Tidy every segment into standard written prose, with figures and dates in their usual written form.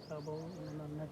Chabo, net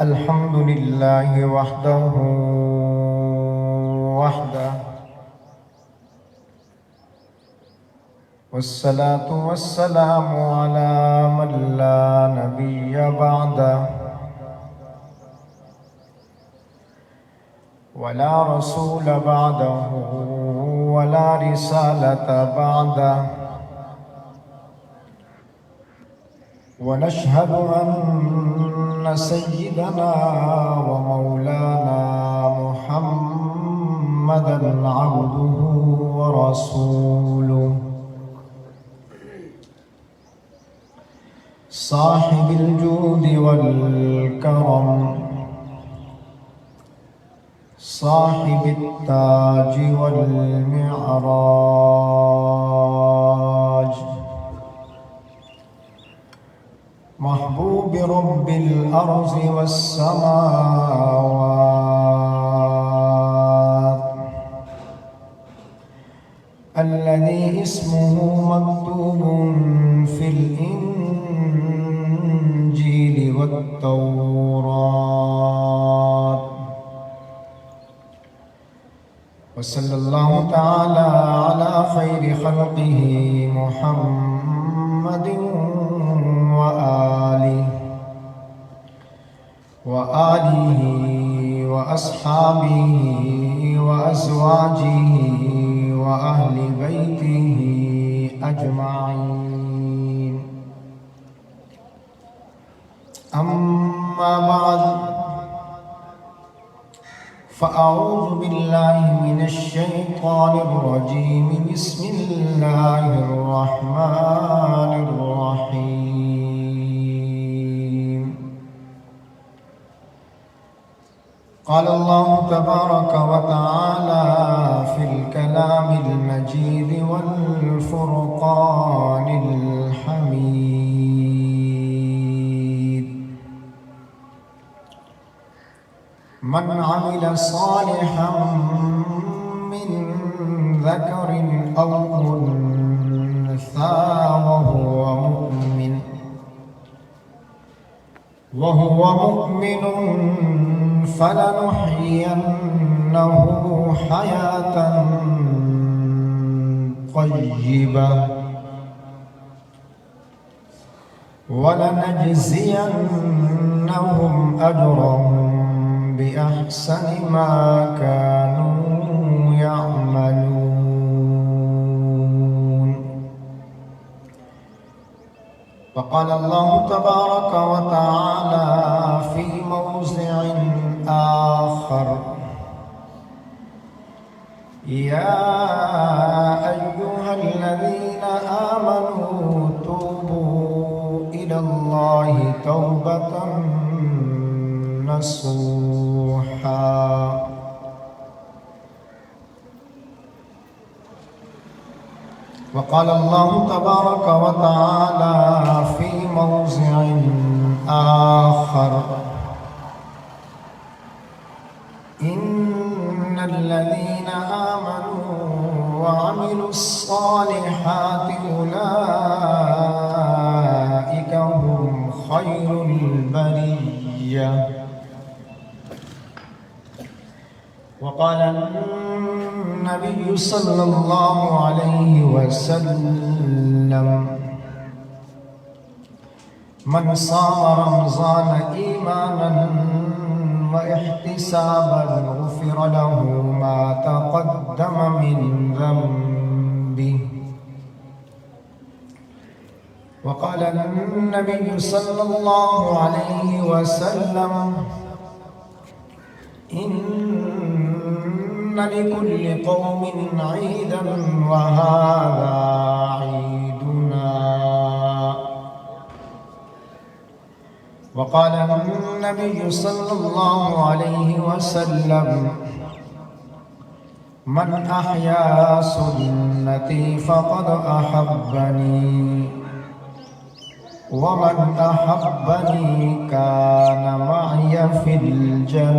الحمد لله وحده والصلاة والسلام على من لا نبي بعده ولا رسول بعده ولا رسالة بعده ونشهد أن سيدنا ومولانا محمدا عبده ورسوله صاحب الجود والكرم صاحب التاج والمعراج محبوب رب الأرض والسماوات الذي اسمه مكتوب في الإنجيل والتوراة وصلى الله تعالى على خير خلقه محمد وآله وأصحابه وأزواجه وأهل بيته أجمعين أما بعد فأعوذ بالله من الشيطان الرجيم بسم الله الرحمن الرحيم قال الله تبارك وتعالى في الكلام المجيد والفرقان الحميد من عمل صالحا من ذكر أو أنثى وهو مؤمن فلنحيينه حياة طيبة ولنجزينهم أجرهم بأحسن ما كانوا يعملون وقال الله تبارك وتعالى في موضع آخر يا أيها الذين آمنوا توبوا إلى الله توبة نصوحا وقال الله تبارك وتعالى في موضع آخر إن الذين آمنوا وعملوا الصالحات أولئك هم خير البرية وقال النبي صلى الله عليه وسلم من صام رمضان إيمانا واحتسابا غفر له ما تقدم من ذنبه وقال النبي صلى الله عليه وسلم إن لكل قوم عيدا وهذا عيدنا وقال النبي صلى الله عليه وسلم من أحيا سنتي فقد أحبني ومن أحبني كان معي في الجنة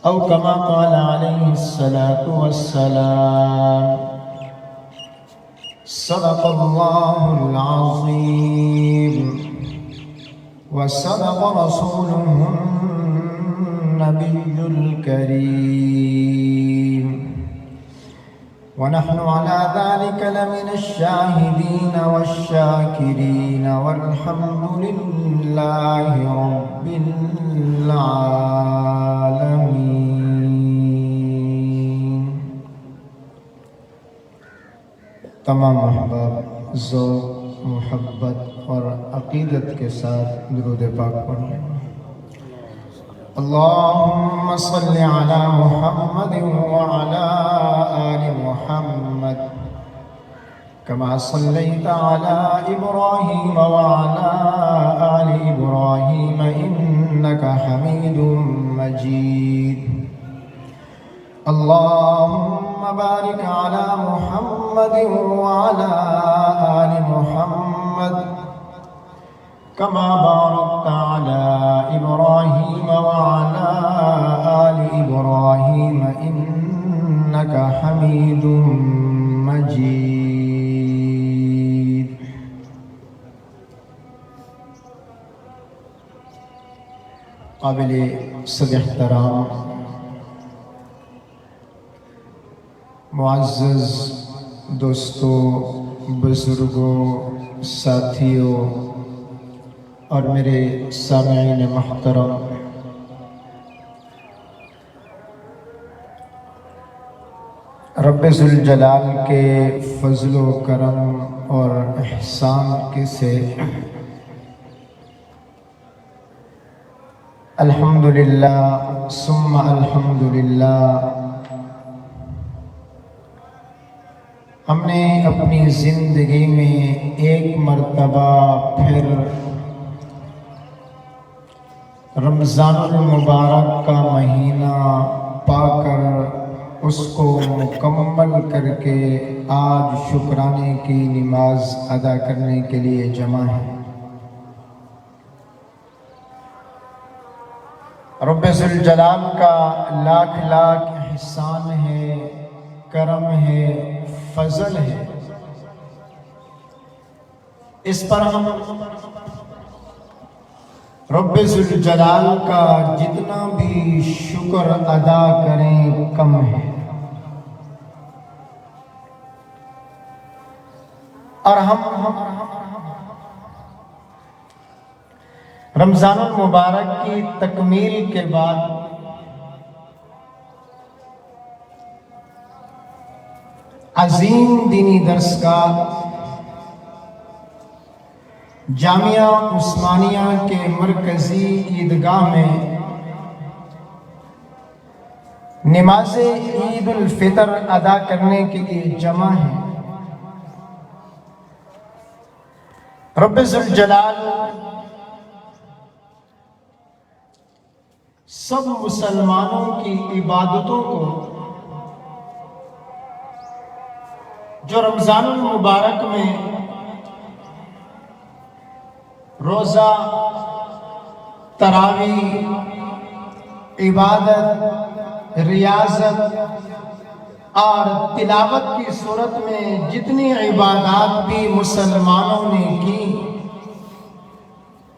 أو كما قال عليه الصلاة والسلام. صدق الله العظيم وصدق رسوله النبي الكريم ونحن على ذلك لمن الشاهدين والشاكرين والحمد لله رب العالمين. تمام احباب ذوق محبت اور عقیدت کے ساتھ درود پاک پڑھیں. اللهم صل على محمد وعلى آل محمد كما صليت على إبراهيم وعلى آل إبراهيم إنك حميد مجيد. اللهم بارك على محمد وعلى آل محمد كما باركت على إبراهيم وعلى آل إبراهيم إنك حميد مجيد. قابل صد احترام معزز دوستوں، بزرگوں، ساتھیوں اور میرے سامعین محترم، رب ذوالجلال کے فضل و کرم اور احسان سے الحمدللہ ثم الحمدللہ ہم نے اپنی زندگی میں ایک مرتبہ پھر رمضان المبارک کا مہینہ پا کر اس کو مکمل کر کے آج شکرانے کی نماز ادا کرنے کے لیے جمع ہیں. رب ذوالجلال کا لاکھ لاکھ احسان ہے، کرم ہے، فضل ہے. اس پر ہم رب ذوالجلال کا جتنا بھی شکر ادا کریں کم ہے. اور ہم رمضان المبارک کی تکمیل کے بعد عظیم دینی درس کا جامعہ عثمانیہ کے مرکزی عیدگاہ میں نماز عید الفطر ادا کرنے کے لیے جمع ہیں. رب ذوالجلال سب مسلمانوں کی عبادتوں کو جو رمضان المبارک میں روزہ، تراویح، عبادت، ریاضت اور تلاوت کی صورت میں جتنی عبادات بھی مسلمانوں نے کی،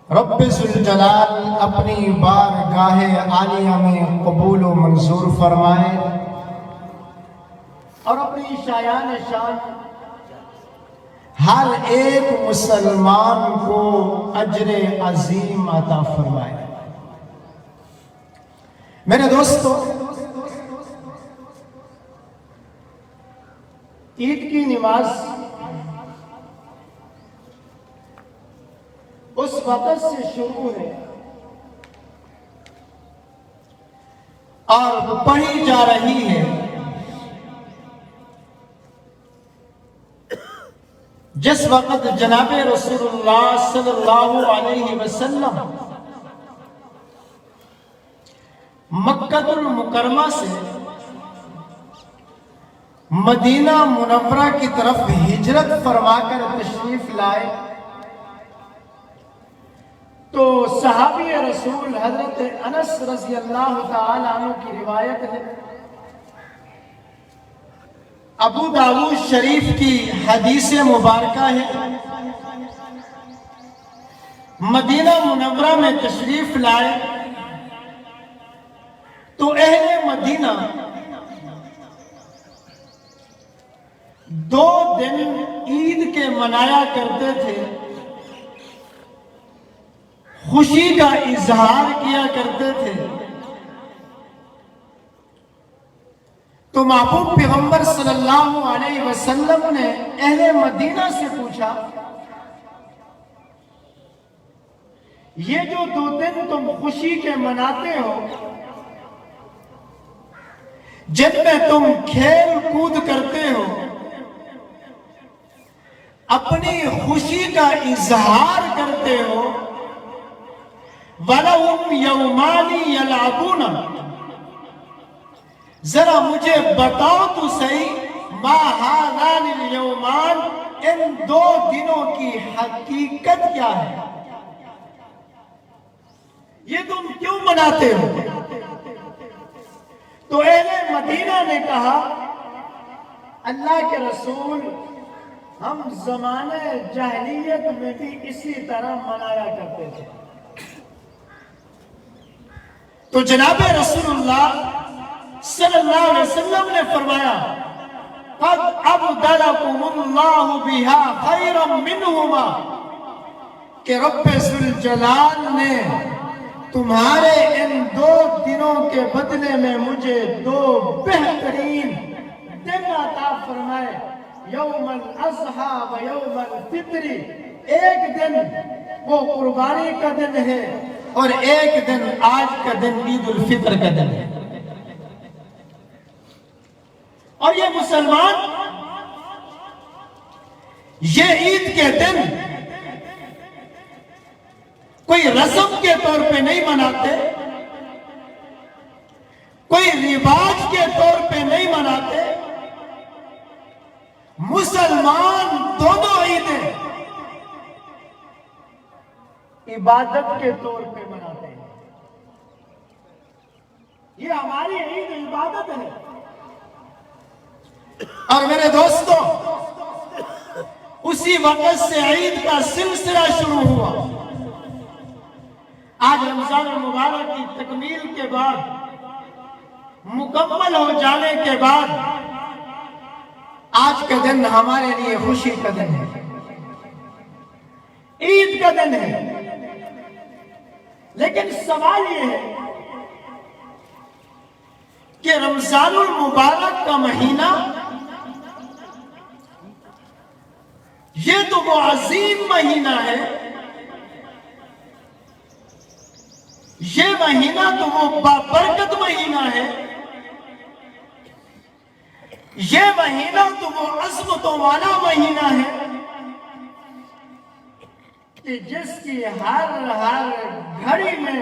رب ذوالجلال اپنی بارگاہ عالیہ میں قبول و منظور فرمائے اور اپنی شایان شان ہر ایک مسلمان کو اجر عظیم عطا فرمائے. میرے دوستو، عید کی نماز اس وقت سے شروع ہے اور پڑھی جا رہی ہے جس وقت جناب رسول اللہ صلی اللہ علیہ وسلم مکہ المکرمہ سے مدینہ منورہ کی طرف ہجرت فرما کر تشریف لائے تو صحابی رسول حضرت انس رضی اللہ تعالی عنہ کی روایت ہے، ابو داؤد شریف کی حدیث مبارکہ ہے، مدینہ منورہ میں تشریف لائے تو اہل مدینہ 2 دن عید کے منایا کرتے تھے، خوشی کا اظہار کیا کرتے تھے۔ تو محبوب پیغمبر صلی اللہ علیہ وسلم نے اہل مدینہ سے پوچھا، یہ جو 2 دن تم خوشی کے مناتے ہو، جن میں تم کھیل کود کرتے ہو، اپنی خوشی کا اظہار کرتے ہو، وَلَهُمْ يَوْمَانِ يَلْعَبُونَ، ذرا مجھے بتاؤ تو صحیح، مَا هَذَانِ الْيَوْمَانِ، ان 2 دنوں کی حقیقت کیا ہے، یہ تم کیوں مناتے ہو؟ تو اہل مدینہ نے کہا، اللہ کے رسول، ہم زمانہ جاہلیت میں بھی اسی طرح منایا کرتے تھے۔ تو جناب رسول اللہ صلی اللہ علیہ وسلم نے فرمایا، قَدْ أَبْدَلَكُمُ اللَّهُ بِهَا خَيْرًا مِّنْهُمَا، کہ رب ذوالجلال نے تمہارے ان 2 دنوں کے بدلے میں مجھے 2 بہترین دن عطا فرمائے، یوم الاضحیٰ و یوم الفطر، ایک دن وہ قربانی کا دن ہے اور ایک دن آج کا دن عید الفطر کا دن ہے۔ اور یہ مسلمان یہ عید کے دن کوئی رسم کے طور پہ نہیں مناتے، کوئی رواج کے طور پہ نہیں مناتے، مسلمان دونوں عیدیں عبادت کے طور پہ مناتے ہیں۔ یہ ہماری عید عبادت ہے۔ اور میرے دوستوں، اسی وقت سے عید کا سلسلہ شروع ہوا۔ آج رمضان المبارک کی تکمیل کے بعد، مکمل ہو جانے کے بعد، آج کا دن ہمارے لیے خوشی کا دن ہے، عید کا دن ہے۔ لیکن سوال یہ ہے کہ رمضان المبارک کا مہینہ، یہ تو وہ عظیم مہینہ ہے، یہ مہینہ تو وہ بابرکت مہینہ ہے، یہ مہینہ تو وہ عظمتوں والا مہینہ ہے کہ جس کی ہر گھڑی میں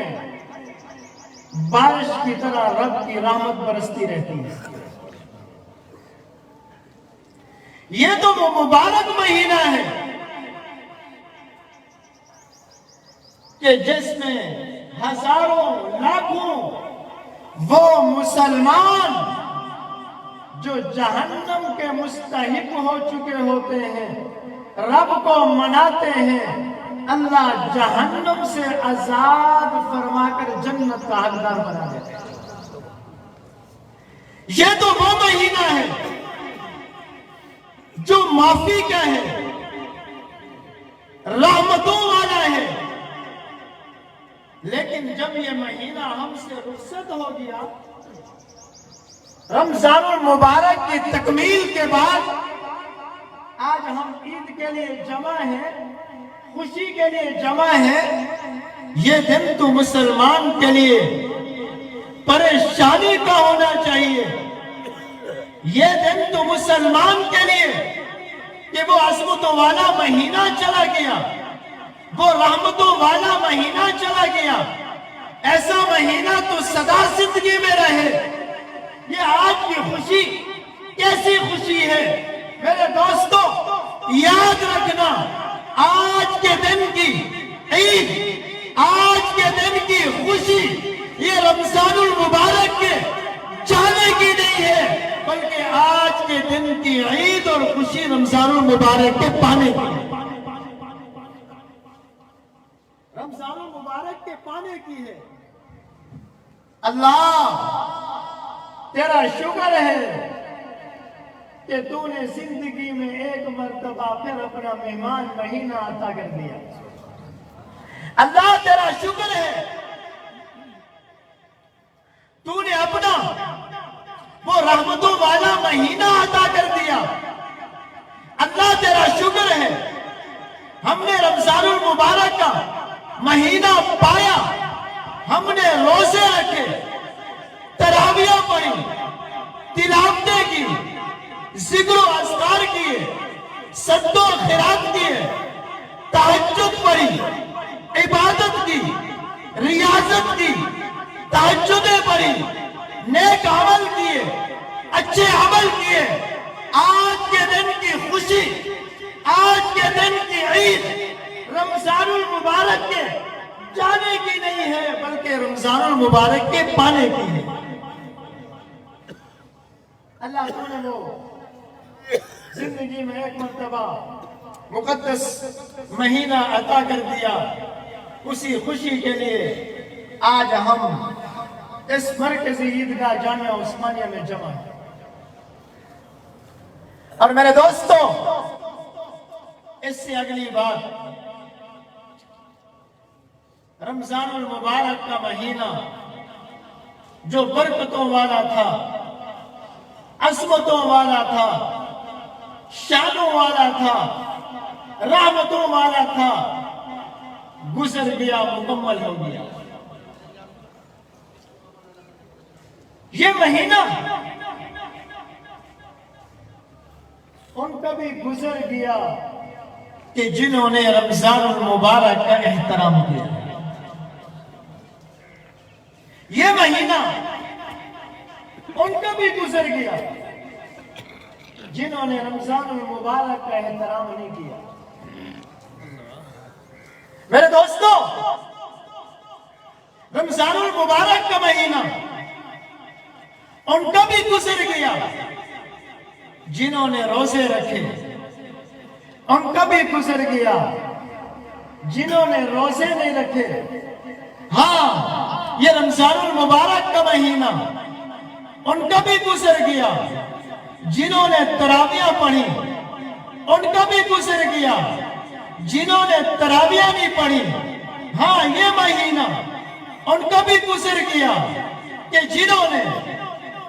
بارش کی طرح رب کی رحمت برستی رہتی ہے۔ یہ تو وہ مبارک مہینہ ہے کہ جس میں ہزاروں لاکھوں وہ مسلمان جو جہنم کے مستحق ہو چکے ہوتے ہیں، رب کو مناتے ہیں، اللہ جہنم سے آزاد فرما کر جنت کا حقدار بنا دیتے ہیں۔ یہ تو وہ مہینہ ہے جو معافی کا ہے، رحمتوں والا ہے۔ لیکن جب یہ مہینہ ہم سے رخصت ہو گیا، رمضان المبارک کی تکمیل کے بعد آج ہم عید کے لیے جمع ہیں، خوشی کے لیے جمع ہیں، یہ دن تو مسلمان کے لیے پریشانی کا ہونا چاہیے، یہ دن تو مسلمان کے لیے کہ وہ عظمتوں والا مہینہ چلا گیا، وہ رحمتوں والا مہینہ چلا گیا، ایسا مہینہ تو سدا زندگی میں رہے۔ یہ آج کی خوشی کیسی خوشی ہے میرے دوستو، یاد رکھنا آج کے دن کی عید، آج کے دن کی خوشی یہ رمضان المبارک کے چاہنے کی نہیں ہے، بلکہ آج کے دن کی عید اور خوشی رمضان المبارک کے پانے کی ہے، رمضان المبارک کے پانے کی ہے۔ اللہ تیرا شکر ہے کہ تو نے زندگی میں ایک مرتبہ پھر اپنا مہمان مہینہ عطا کر دیا۔ اللہ تیرا شکر ہے تو نے اپنا وہ رحمتوں والا مہینہ عطا کر دیا۔ اللہ تیرا شکر ہے ہم نے رمضان المبارک کا مہینہ پایا، ہم نے روزے رکھے، تراویح پڑھی، تلاوتیں کی، ذکر و اذکار کیے، صدقہ و خیرات کیے، تہجد پڑھی، عبادت کی، ریاضت کی، تہجدیں پڑھی، نیک عمل کیے، اچھے عمل کیے۔ آج کے دن کی خوشی، آج کے دن کی عید رمضان المبارک کے جانے کی نہیں ہے، بلکہ رمضان المبارک کے پانے کی ہے۔ اللہ تو نے وہ زندگی میں ایک مرتبہ مقدس مہینہ عطا کر دیا، اسی خوشی کے لیے آج ہم اس مرکزی عیدگاہ جامعہ عثمانیہ میں جمع ہیں۔ اور میرے دوستو، اس سے اگلی بات، رمضان المبارک کا مہینہ جو برکتوں والا تھا، عظمتوں والا تھا، شانوں والا تھا، رحمتوں والا تھا، گزر گیا، مکمل ہو گیا۔ یہ مہینہ ان کا بھی گزر گیا کہ جنہوں نے رمضان المبارک کا احترام کیا۔ یہ مہینہ ان کا بھی گزر گیا جنہوں نے رمضان المبارک کا احترام نہیں کیا۔ میرے دوستو، رمضان المبارک کا مہینہ ان کا بھی گزر گیا جنہوں نے روزے رکھے، ان کا بھی گزر گیا جنہوں نے روزے نہیں رکھے۔ ہاں، یہ رمضان المبارک کا مہینہ ان کا بھی گزر گیا جنہوں نے تراویح پڑھی، ان کا بھی گزر گیا جنہوں نے تراویح نہیں پڑھی۔ ہاں، یہ مہینہ ان کا بھی گزر گیا کہ جنہوں نے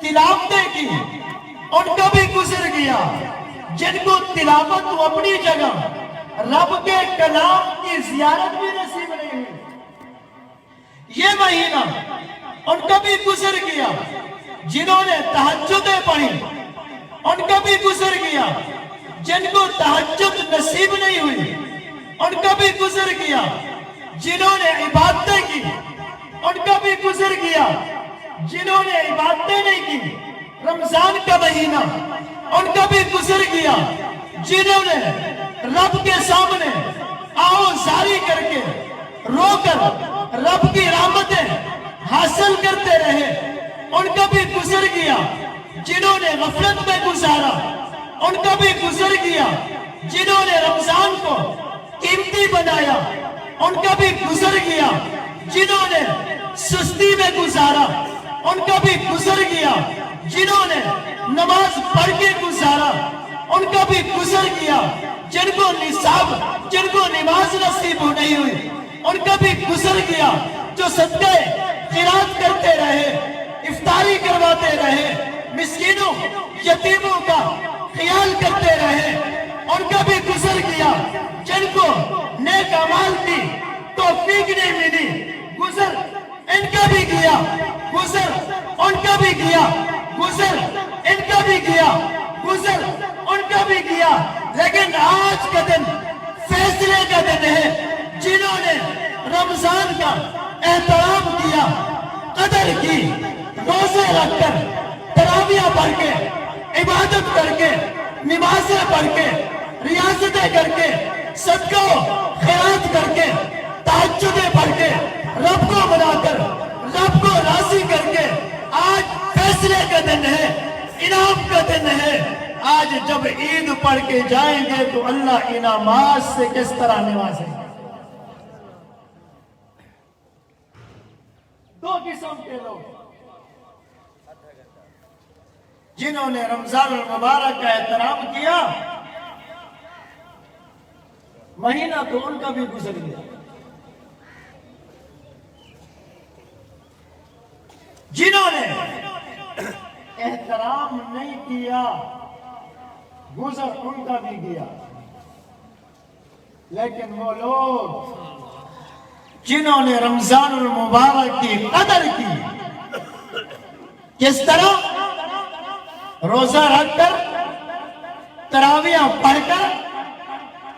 تلاوتیں کی، ان کا بھی گزر گیا جن کو تلاوت تو اپنی جگہ، رب کے کلام کی زیارت بھی نصیب نہیں ہوئی۔ یہ مہینہ ان کا بھی گزر گیا جنہوں نے تہجدیں پڑھی، ان کا بھی گزر گیا جن کو تہجد نصیب نہیں ہوئی، ان کا بھی گزر گیا جنہوں نے عبادتیں کی، ان کا بھی گزر گیا جنہوں نے عبادتیں نہیں کی۔ رمضان کا مہینہ ان کا بھی گزر گیا جنہوں نے رب کے سامنے آؤ زاری کر کے رو کر رب کی رحمتیں حاصل کرتے رہے، ان کا بھی گزر گیا جنہوں نے غفلت میں گزارا، ان کا بھی گزر گیا جنہوں نے رمضان کو قیمتی بنایا، ان کا بھی گزر گیا جنہوں نے سستی میں گزارا، ان کا بھی گزر گیا جنہوں نے نماز پڑھ کے گزارا، ان کا بھی گزر گیا جن کو نصاب، جن کو نماز نصیب نہیں ہوئی، ان کا بھی گزر گیا جو صدقہ خیرات کرتے رہے، افطاری کرواتے رہے، مسکینوں یتیموں کا خیال کرتے رہے، ان کا بھی گزر گیا جن کو نیک اعمال کی توفیق نہیں ملی، گزر ان کا بھی گیا، گزر ان کا بھی گیا، گزر ان کا بھی گیا، گزر ان کا بھی گیا۔ لیکن آج کا دن فیصلے کا دن ہے. جنہوں نے رمضان کا احترام کیا، قدر کی، روزے رکھ کر، تراویح پڑھ کے، عبادت کر کے، نمازیں پڑھ کے، ریاضتیں کر کے، صدقہ و خیرات کر کے، تہجدیں پڑھ کے، رب کو منا کر، رب کو راضی کر کے، آج فیصلے کا دن ہے، انعام کا دن ہے. آج جب عید پڑھ کے جائیں گے تو اللہ انعامات سے کس طرح نوازے گا. دو قسم کے لوگ جنہوں نے رمضان المبارک کا احترام کیا، مہینہ تو ان کا بھی گزر گیا. جنہوں نے احترام نہیں کیا، گزر ان کا بھی گیا. لیکن وہ لوگ جنہوں نے رمضان المبارک کی قدر کی، کس طرح؟ روزہ رکھ کر، تراویح پڑھ کر،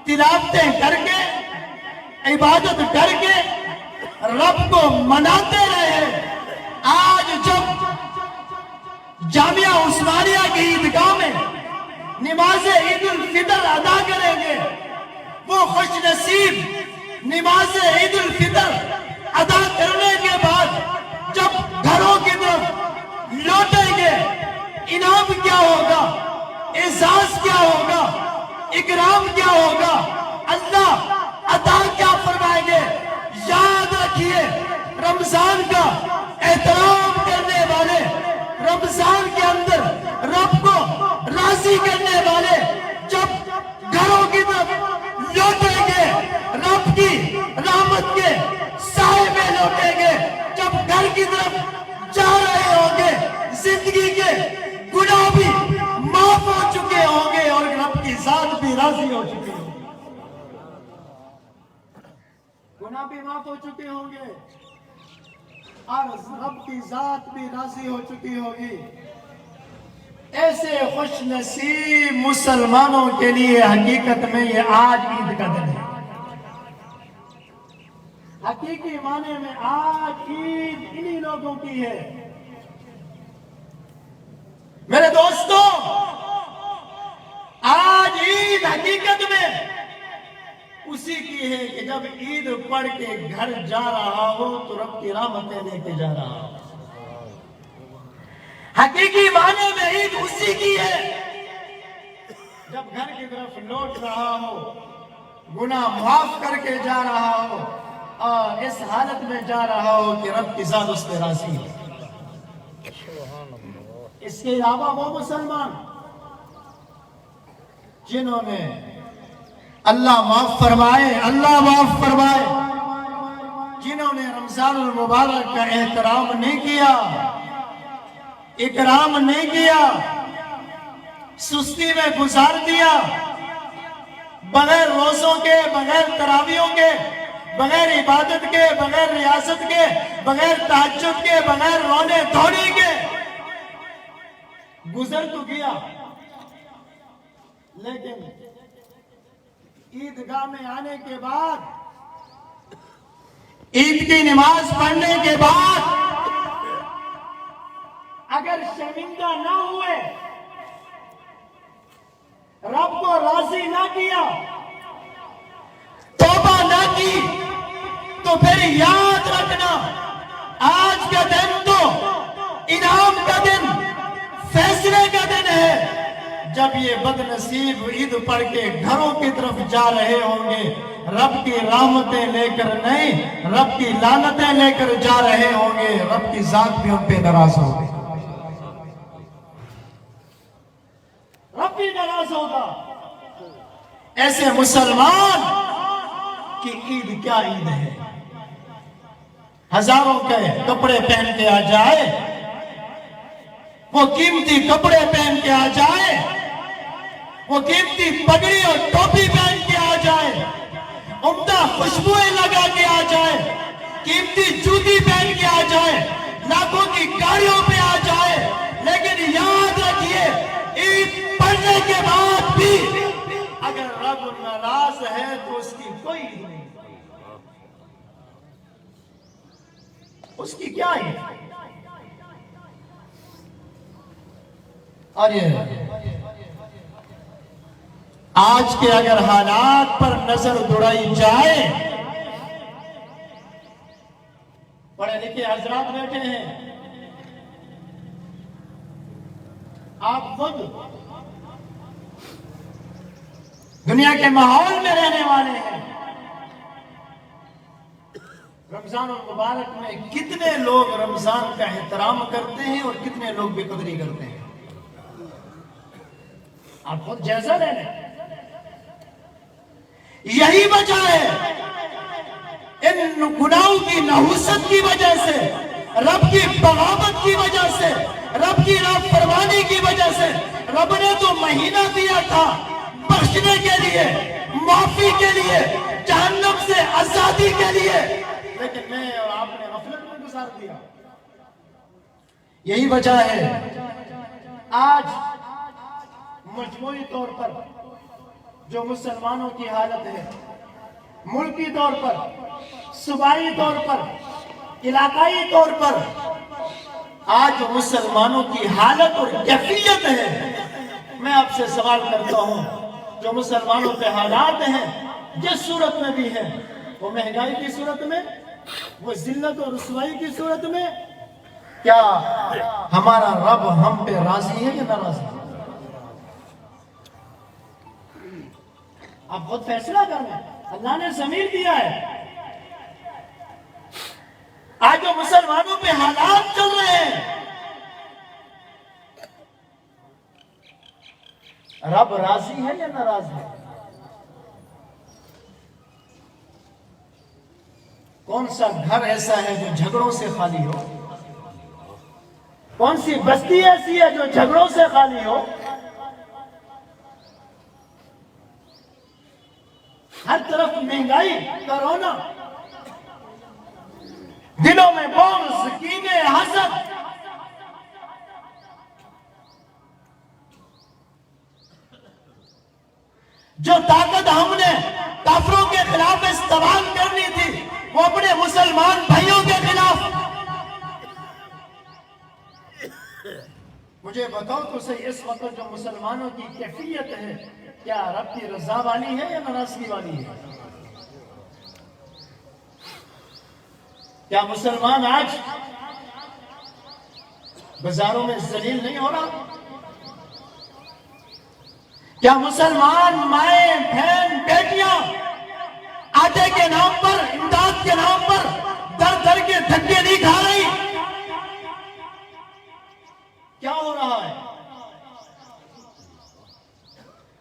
تلاوتیں کر کے، عبادت کر کے رب کو مناتے رہے. آج جب جامعہ عثمانیہ کی عیدگاہ میں نماز عید الفطر ادا کریں گے، وہ خوش نصیب نماز عید الفطر ادا کرنے کے بعد جب گھروں کی طرف لوٹیں گے، انعام کیا ہوگا، اعزاز کیا ہوگا، اکرام کیا ہوگا، اللہ عطا کیا فرمائیں گے. یاد رکھیے، رمضان کا احترام کرنے والے، رمضان کے اندر رب کو راضی کرنے والے جب گھروں کی طرف لوٹیں گے، رب کی رحمت کے سائے میں لوٹیں گے. جب گھر کی طرف جا رہے ہوں گے، زندگی کے گناہ بھی معاف ہو چکے ہوں گے اور رب کی ذات بھی راضی ہو چکی ہوگی. گناہ بھی معاف ہو چکے ہوں گے اور رب کی ذات بھی راضی ہو چکی ہوگی. ایسے خوش نصیب مسلمانوں کے لیے حقیقت میں یہ آج عید کا دن ہے. حقیقی معنی میں آج عید انہی لوگوں کی ہے. میرے دوستوں، آج عید حقیقت میں اسی کی ہے کہ جب عید پڑھ کے گھر جا رہا ہو تو رب کی رحمتیں لے کے جا رہا ہو. حقیقی معنی میں عید اسی کی ہے جب گھر کی طرف لوٹ رہا ہو، گناہ معاف کر کے جا رہا ہو اور اس حالت میں جا رہا ہو کہ رب کی ذات اس پہ راضی ہے. اس کے علاوہ وہ مسلمان جنہوں نے اللہ معاف فرمائے، اللہ معاف فرمائے، جنہوں نے رمضان المبارک کا احترام نہیں کیا، اکرام نہیں کیا، سستی میں گزار دیا، بغیر روزوں کے، بغیر تراویحوں کے، بغیر عبادت کے، بغیر ریاضت کے، بغیر تہجد کے، بغیر رونے دھونے کے گزر تو گیا. لیکن عیدگاہ میں آنے کے بعد، عید کی نماز پڑھنے کے بعد اگر شرمندہ نہ ہوئے، رب کو راضی نہ کیا، توبہ نہ کی، تو پھر یاد رکھنا آج کا دن تو انعام کا دن، فیصلے کا دن ہے. جب یہ بد نصیب عید پڑھ کے گھروں کی طرف جا رہے ہوں گے، رب کی رحمتیں لے کر نہیں، رب کی لعنتیں لے کر جا رہے ہوں گے، رب کی ذات بھی ان پہ ناراض ہوگی، رب بھی ناراض ہوگا. ایسے مسلمان کی عید کیا عید ہے؟ ہزاروں کے کپڑے پہن کے آ جائے، وہ قیمتی کپڑے پہن کے آ جائے، وہ قیمتی پگڑی اور ٹوپی پہن کے آ جائے، عمدہ خوشبوئیں لگا کے آ جائے، قیمتی جوتی پہن کے آ جائے، لاکھوں کی گاڑیوں پہ آ جائے، لیکن یاد رکھیے عید پڑھنے کے بعد بھی اس کی کیا ہے؟ اور یہ آج کے اگر حالات پر نظر دوڑائی جائے، پڑھے لکھے حضرات بیٹھے ہیں، آپ خود دنیا کے ماحول میں رہنے والے ہیں، رمضان المبارک میں کتنے لوگ رمضان کا احترام کرتے ہیں اور کتنے لوگ بے قدری کرتے ہیں، آپ خود جائزہ لے لیں۔ یہی وجہ ہے ان گناہوں کی نحوست کی وجہ سے، رب کی بغاوت کی وجہ سے، رب کی نافرمانی کی وجہ سے۔ رب نے تو مہینہ دیا تھا بخشنے کے لیے، معافی کے لیے، جہنم سے آزادی کے لیے، لیکن میں اور آپ نے غفلت میں گزار دیا۔ یہی وجہ ہے آج مجموعی طور پر جو مسلمانوں کی حالت ہے، ملکی طور پر، صوبائی طور پر، علاقائی طور پر، آج مسلمانوں کی حالت اور کیفیت ہے۔ میں آپ سے سوال کرتا ہوں، جو مسلمانوں پہ حالات ہیں جس صورت میں بھی ہیں، وہ مہنگائی کی صورت میں، وہ ذلت اور رسوائی کی صورت میں، کیا ہمارا رب ہم پہ راضی ہے یا ناراض ہے؟ آپ خود فیصلہ کرنا، اللہ نے ضمیر دیا ہے۔ آج جو مسلمانوں پہ حالات چل رہے ہیں، رب راضی ہے یا ناراض ہے؟ کون سا گھر ایسا ہے جو جھگڑوں سے خالی ہو؟ کون سی بستی ایسی ہے جو جھگڑوں سے خالی ہو؟ ہر طرف مہنگائی، کرونا، دلوں میں بغض، کینے، حسد۔ جو طاقت ہم نے کافروں کے خلاف استعمال کرنی تھی، وہ اپنے مسلمان بھائیوں کے خلاف۔ مجھے بتاؤ تو صحیح، اس وقت جو مسلمانوں کی کیفیت ہے، کیا رب کی رضا والی ہے یا ناراضگی والی ہے؟ کیا مسلمان آج بازاروں میں ذلیل نہیں ہو رہا؟ کیا مسلمان مائیں، بہن، بیٹیاں آٹے کے نام پر، امداد کے نام پر در در کے دھکے نہیں کھا رہی؟ کیا ہو رہا ہے؟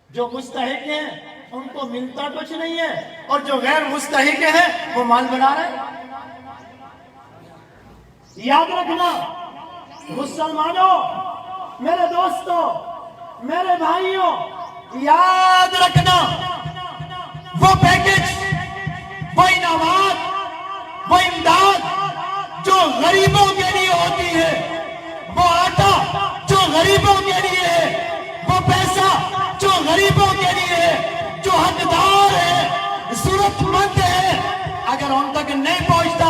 جو مستحق ہیں ان کو ملتا کچھ نہیں ہے، اور جو غیر مستحق ہیں وہ مال بنا رہے ہیں۔ یاد رکھنا مسلمانوں، میرے دوستوں، میرے بھائیوں، یاد رکھنا وہ پیکج، وہ انعامات، وہ امداد جو غریبوں کے لیے ہوتی ہے، وہ آٹا جو غریبوں کے لیے ہے، وہ پیسہ جو غریبوں کے لیے ہے، جو حقدار ہے، ضرورت مند ہے، اگر ان تک نہیں پہنچتا،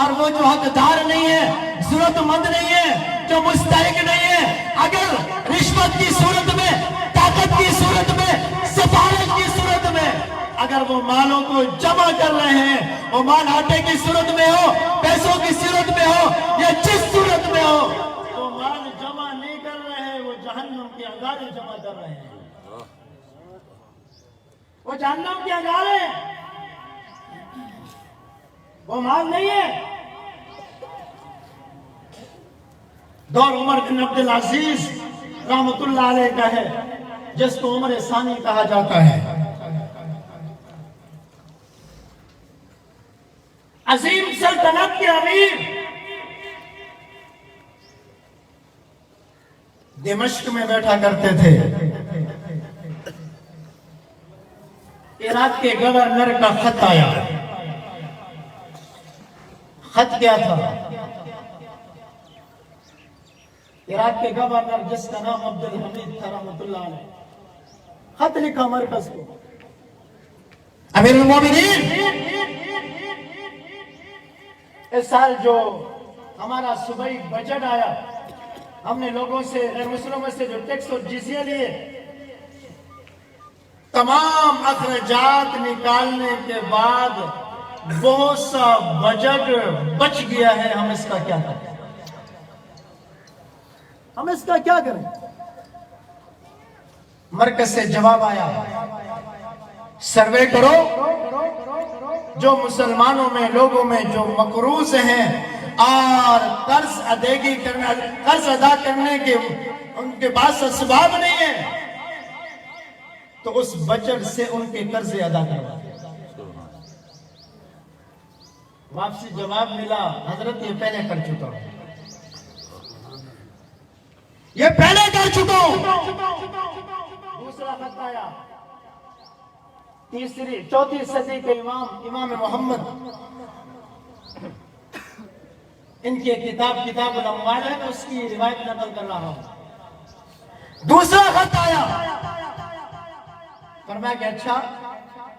اور وہ جو حقدار نہیں ہے، ضرورت مند نہیں ہے، جو مستحق نہیں ہے، اگر رشوت کی صورت میں، طاقت کی صورت میں، سفارش کی صورت میں اگر وہ مالوں کو جمع کر رہے ہیں، وہ مال آٹے کی صورت میں ہو، پیسوں کی صورت میں ہو، یا جس صورت میں ہو، وہ مال جمع نہیں کر رہے ہیں، وہ جہنم کے انگارے جمع کر رہے ہیں۔ وہ جہنم کے انگارے، وہ مال نہیں ہے۔ دور عمر بن عبدالعزیز رحمت اللہ علیہ کا ہے، جس کو عمر ثانی کہا جاتا ہے۔ عظیم سلطنت کے امیر، دمشق میں بیٹھا کرتے تھے۔ عراق کے گورنر کا خط آیا۔ خط کیا تھا؟ عراق کے گورنر جس کا نام عبدالحمید تھا رحمت اللہ علیہ، خط لکھا مرکز کو، امیر المومنین، اس سال جو ہمارا صوبائی بجٹ آیا، ہم نے لوگوں سے، غیر مسلموں سے جو ٹیکس اور جزیہ لیے، تمام اخراجات نکالنے کے بعد بہت سا بجٹ بچ گیا ہے. ہم اس کا کیا کریں؟ ہم اس کا کیا کریں؟ مرکز سے جواب آیا، سروے کرو جو مسلمانوں میں، لوگوں میں جو مقروض ہیں اور قرض ادا کرنے کے ان کے پاس اسباب نہیں ہے، تو اس بجٹ سے ان کے قرض ادا کرو. واپسی جواب ملا، حضرت یہ پہلے کر چکا ہوں، یہ پہلے کر چکا ہوں. دوسرا خط آیا، چوتھی صدی کے امام محمد، ان کی کتاب الاموال ہے، اس کی روایت نقل کر رہا ہوں. دوسرا خط آیا، فرمایا کہ اچھا،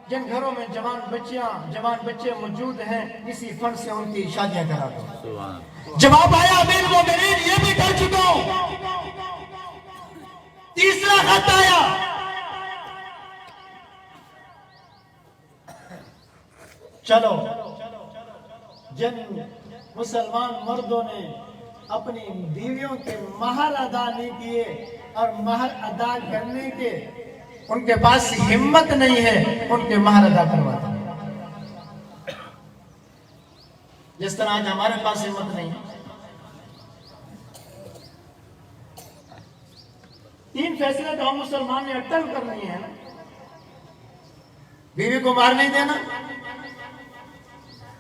جن گھروں میں جوان بچے موجود ہیں، اسی فنڈ سے ان کی شادیاں کرا دو. جواب آیا، امیر المومنین یہ بھی کر چکا ہوں. تیسرا خط آیا، چلو جن مسلمان مردوں نے اپنی بیویوں کے مہر ادا نہیں کیے اور مہر ادا کرنے کے ان کے پاس ہمت نہیں ہے، ان کے مہر ادا کروا دیں. جس طرح آج ہمارے پاس ہمت نہیں ہے. 3 فیصلے تو ہم مسلمان نے اٹل کر رہی ہیں. بیوی کو مہر نہیں دینا،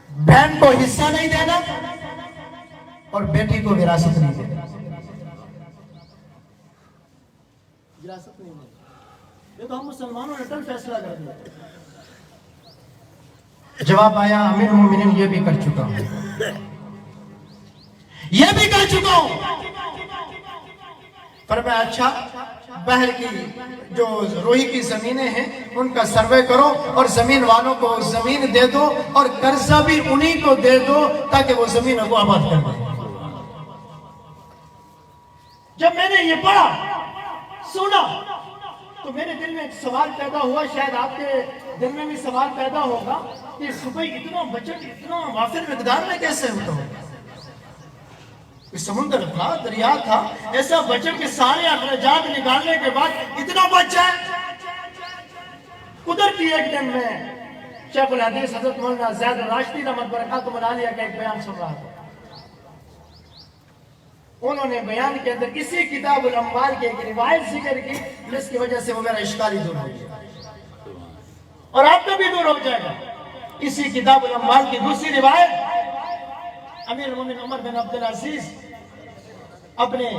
بہن کو حصہ نہیں دینا، اور بیٹی کو وراثت نہیں دینا. وراثت نہیں دینا، یہ تو ہم مسلمانوں نے اٹل فیصلہ کر دیا. جواب آیا، امیر المومنین یہ بھی کر چکا ہوں، یہ بھی کر چکا ہوں. فرمایا اچھا، بحر کی جو روئی کی زمینیں ہیں ان کا سروے کرو اور زمین والوں کو زمین دے دو اور قرضہ بھی انہی کو دے دو تاکہ وہ زمینوں کو آباد کر دیں. جب میں نے یہ پڑھا سنا تو میرے دل میں ایک سوال پیدا ہوا، شاید آپ کے دل میں بھی سوال پیدا ہوگا کہ صبح اتنا بجٹ اتنا وافر مقدار میں کیسے ہوتا ہوگا؟ سمندر تھا، دریا تھا، ایسا بجٹ کے سارے اخراجات نکالنے کے بعد اتنا بچ جائے. قدرتی ایک دن میں شیخ الحدیث حضرت مولانا زید الراشدی رحمت برکاتہ علیہ کا ایک بیان سن رہا تھا. انہوں نے بیان کے اندر اسی کتاب الاموال کی ایک روایت ذکر کی، جس کی وجہ سے وہ میرا اشکال ہی دور ہو گیا اور آپ کا بھی دور ہو جائے گا. اسی کتاب الاموال کی دوسری روایت، امیر المومنین عمر بن عبدالعزیز اپنے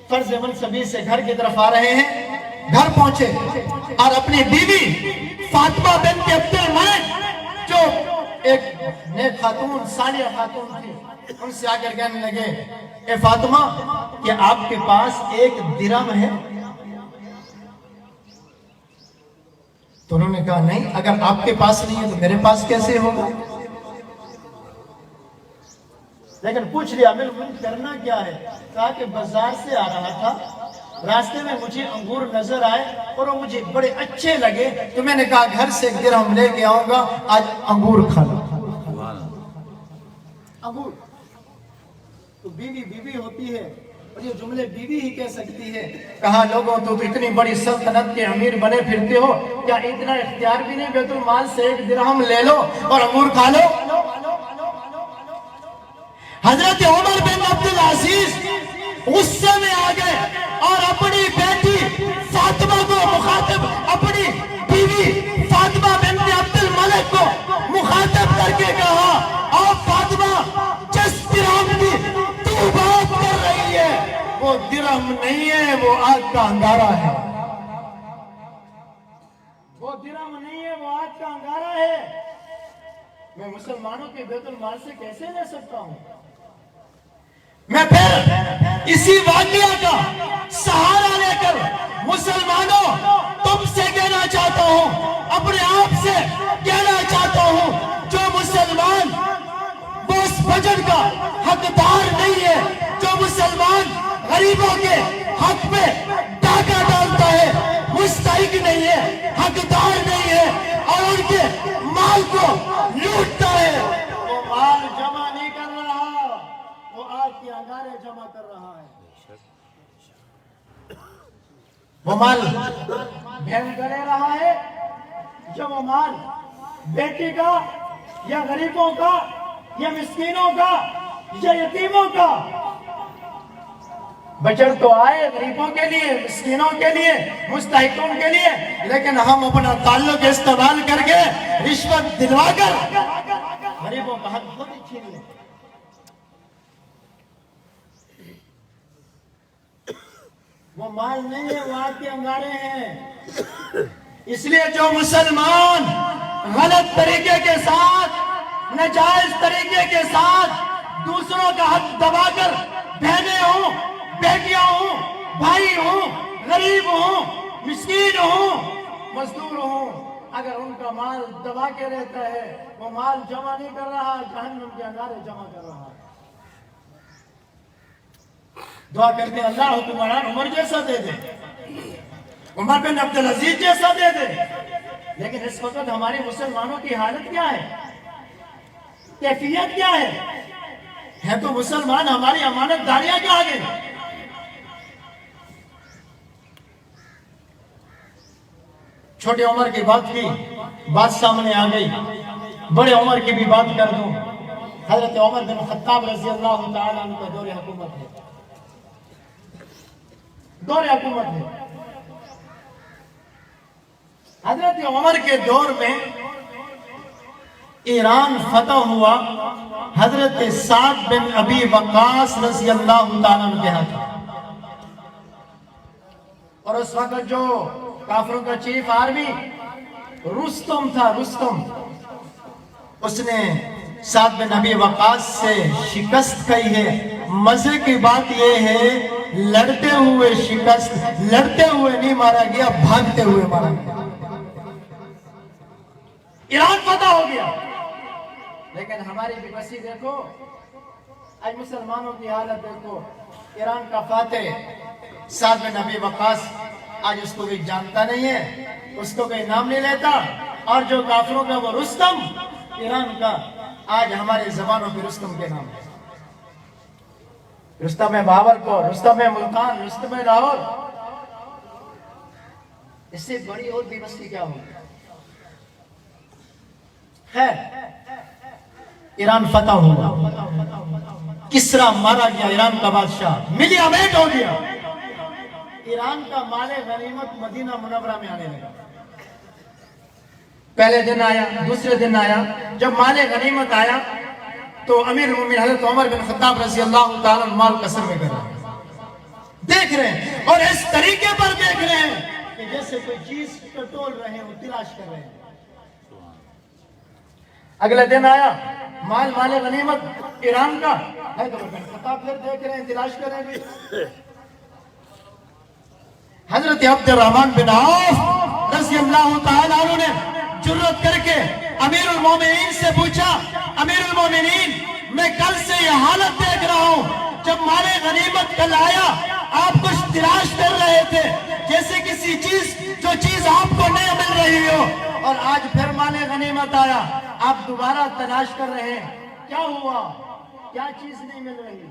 فرض منصبی سے گھر کی طرف آ رہے ہیں. گھر پہنچے اور اپنی بیوی فاطمہ بنت عبد الملک جو ایک نیک خاتون، صالحہ خاتون تھی، ان سے آ کر کہنے لگے، اے فاطمہ کیا آپ کے پاس 1 درہم ہے؟ تو انہوں نے کہا نہیں، اگر آپ کے پاس نہیں ہے تو میرے پاس کیسے ہوگا؟ لیکن پوچھ لیا امیر المومنین کرنا کیا ہے؟ کہا کہ بازار سے آ رہا تھا، راستے میں مجھے انگور نظر آئے اور وہ مجھے بڑے اچھے لگے، تو میں نے کہا گھر سے 1 درہم لے کے آؤں گا، آج انگور کھانا. انگور تو بیوی ہوتی ہے اور یہ جملے بیوی ہی کہہ سکتی ہے. کہا لوگوں تو اتنی بڑی سلطنت کے امیر بنے پھرتے ہو، کیا اتنا اختیار بھی نہیں بیت المال سے 1 درہم لے لو اور انگور کھا لو؟ حضرت عمر بن عبدالعزیز غصے میں آ گئے اور اپنی بیٹی فاطمہ کو مخاطب، اپنی بیوی فاطمہ بنت عبد الملک کو مخاطب کر کے کہا، اور فاطمہ جس درہم کی تو بات کر رہی ہے وہ درہم نہیں ہے، وہ آگ کا انگارہ ہے. وہ درہم نہیں ہے، وہ آگ کا انگارہ ہے. میں مسلمانوں کے بیت المال سے کیسے لے سکتا ہوں؟ میں پھر اسی واقعہ کا سہارا لے کر مسلمانوں تم سے کہنا چاہتا ہوں، اپنے آپ سے کہنا چاہتا ہوں، جو مسلمان وہ اس بجٹ کا حقدار غریبوں کے حق پہ ڈاکہ ڈالتا ہے، مستحق نہیں ہے، حقدار نہیں ہے، اور ان کے مال کو لوٹتا ہے۔ وہ مال جمع نہیں کر رہا، وہ آگ کے انگارے جمع کر رہا ہے۔ وہ مال بہن کرے رہا ہے، یا وہ مال بیٹی کا یا غریبوں کا یا مسکینوں کا یا یتیموں کا؟ بچت تو آئے غریبوں کے لیے، مسکینوں کے لیے، مستحقوں کے لیے، لیکن ہم اپنا تعلق استعمال کر کے رشوت دلوا کر غریبوں کا حق خود ہی چھین لیں۔ وہ مال نہیں ہے، وہ آگ کے انگارے ہیں۔ اس لیے جو مسلمان غلط طریقے کے ساتھ، ناجائز طریقے کے ساتھ دوسروں کا حق دبا کر بہنیں ہوں، بیٹیاں ہوں، بھائی ہوں، غریب ہوں، مسکین ہوں، مزدور ہوں، اگر ان کا مال دبا کے رہتا ہے، وہ مال جمع نہیں کر رہا، جہنم کے انگارے جمع کر رہا ہے۔ دعا کرتے ہیں اللہ حکمران عمر جیسا دے دے، عمر بن عبدالعزیز جیسا دے دے۔ لیکن اس وقت ہمارے مسلمانوں کی حالت کیا ہے، کیفیت کیا ہے تو مسلمان ہماری امانت داریاں کیا آگے۔ چھوٹے عمر کی بات کی، بات سامنے آ گئی، بڑے عمر کی بھی بات کر دوں۔ حضرت عمر بن خطاب رضی اللہ تعالیٰ عنہ کا دور حکومت ہے، دور حکومت ہے۔ حضرت عمر کے دور میں ایران فتح ہوا حضرت سعد بن ابی وقاص رضی اللہ تعالیٰ عنہ کے ہاتھ، اور اس وقت جو کافروں کا چیف آرمی رستم تھا، رستم، اس نے سعد بن ابی وقاص سے شکست کھائی ہے۔ مزے کی بات یہ ہے لڑتے ہوئے شکست، لڑتے ہوئے نہیں مارا گیا، بھاگتے ہوئے مارا گیا۔ ایران فتح ہو گیا، لیکن ہماری بھی بسی دیکھو، آج مسلمانوں کی حالت دیکھو۔ ایران کا فاتح سعد بن ابی وقاص آج اس کو بھی جانتا نہیں ہے، اس کو کوئی نام نہیں لیتا، اور جو کافروں کا وہ رستم ایران کا، آج ہمارے زبانوں پہ رستم کے نام ہے۔ رستم بہاولپور، رستم ملتان، رستم لاہور، اس سے بڑی اور بھی بستی کیا ہوگی؟ خیر، ایران فتح ہوا، کسرا مارا گیا، ایران کا بادشاہ ملیا میٹ ہو گیا۔ ایران کا مال غنیمت مدینہ منورہ میں آنے لگا۔ پہلے دن آیا، دوسرے دن آیا، جب مال غنیمت آیا تو امیر المومنین حضرت عمر بن خطاب رضی اللہ تعالیٰ مال کا سروے کر رہے ہیں، دیکھ رہے ہیں، اور اس طریقے پر دیکھ رہے ہیں کہ جیسے کوئی چیز ٹٹول رہے ہیں، تلاش کر رہے ہیں۔ اگلے دن آیا، مال غنیمت ایران کا ہے، تو بن خطاب پھر دیکھ رہے ہیں، تلاش کر رہے ہیں۔ حضرت عبد الرحمن بن عوف رضی اللہ تعالیٰ عنہ نے جرت کر کے امیر المومنین سے پوچھا، امیر المومنین میں کل سے یہ حالت دیکھ رہا ہوں، جب مال غنیمت کل آیا آپ کچھ تلاش کر رہے تھے، جیسے کسی چیز، جو چیز آپ کو نہیں مل رہی ہو، اور آج پھر مال غنیمت آیا، آپ دوبارہ تلاش کر رہے ہیں، کیا ہوا؟ کیا چیز نہیں مل رہی؟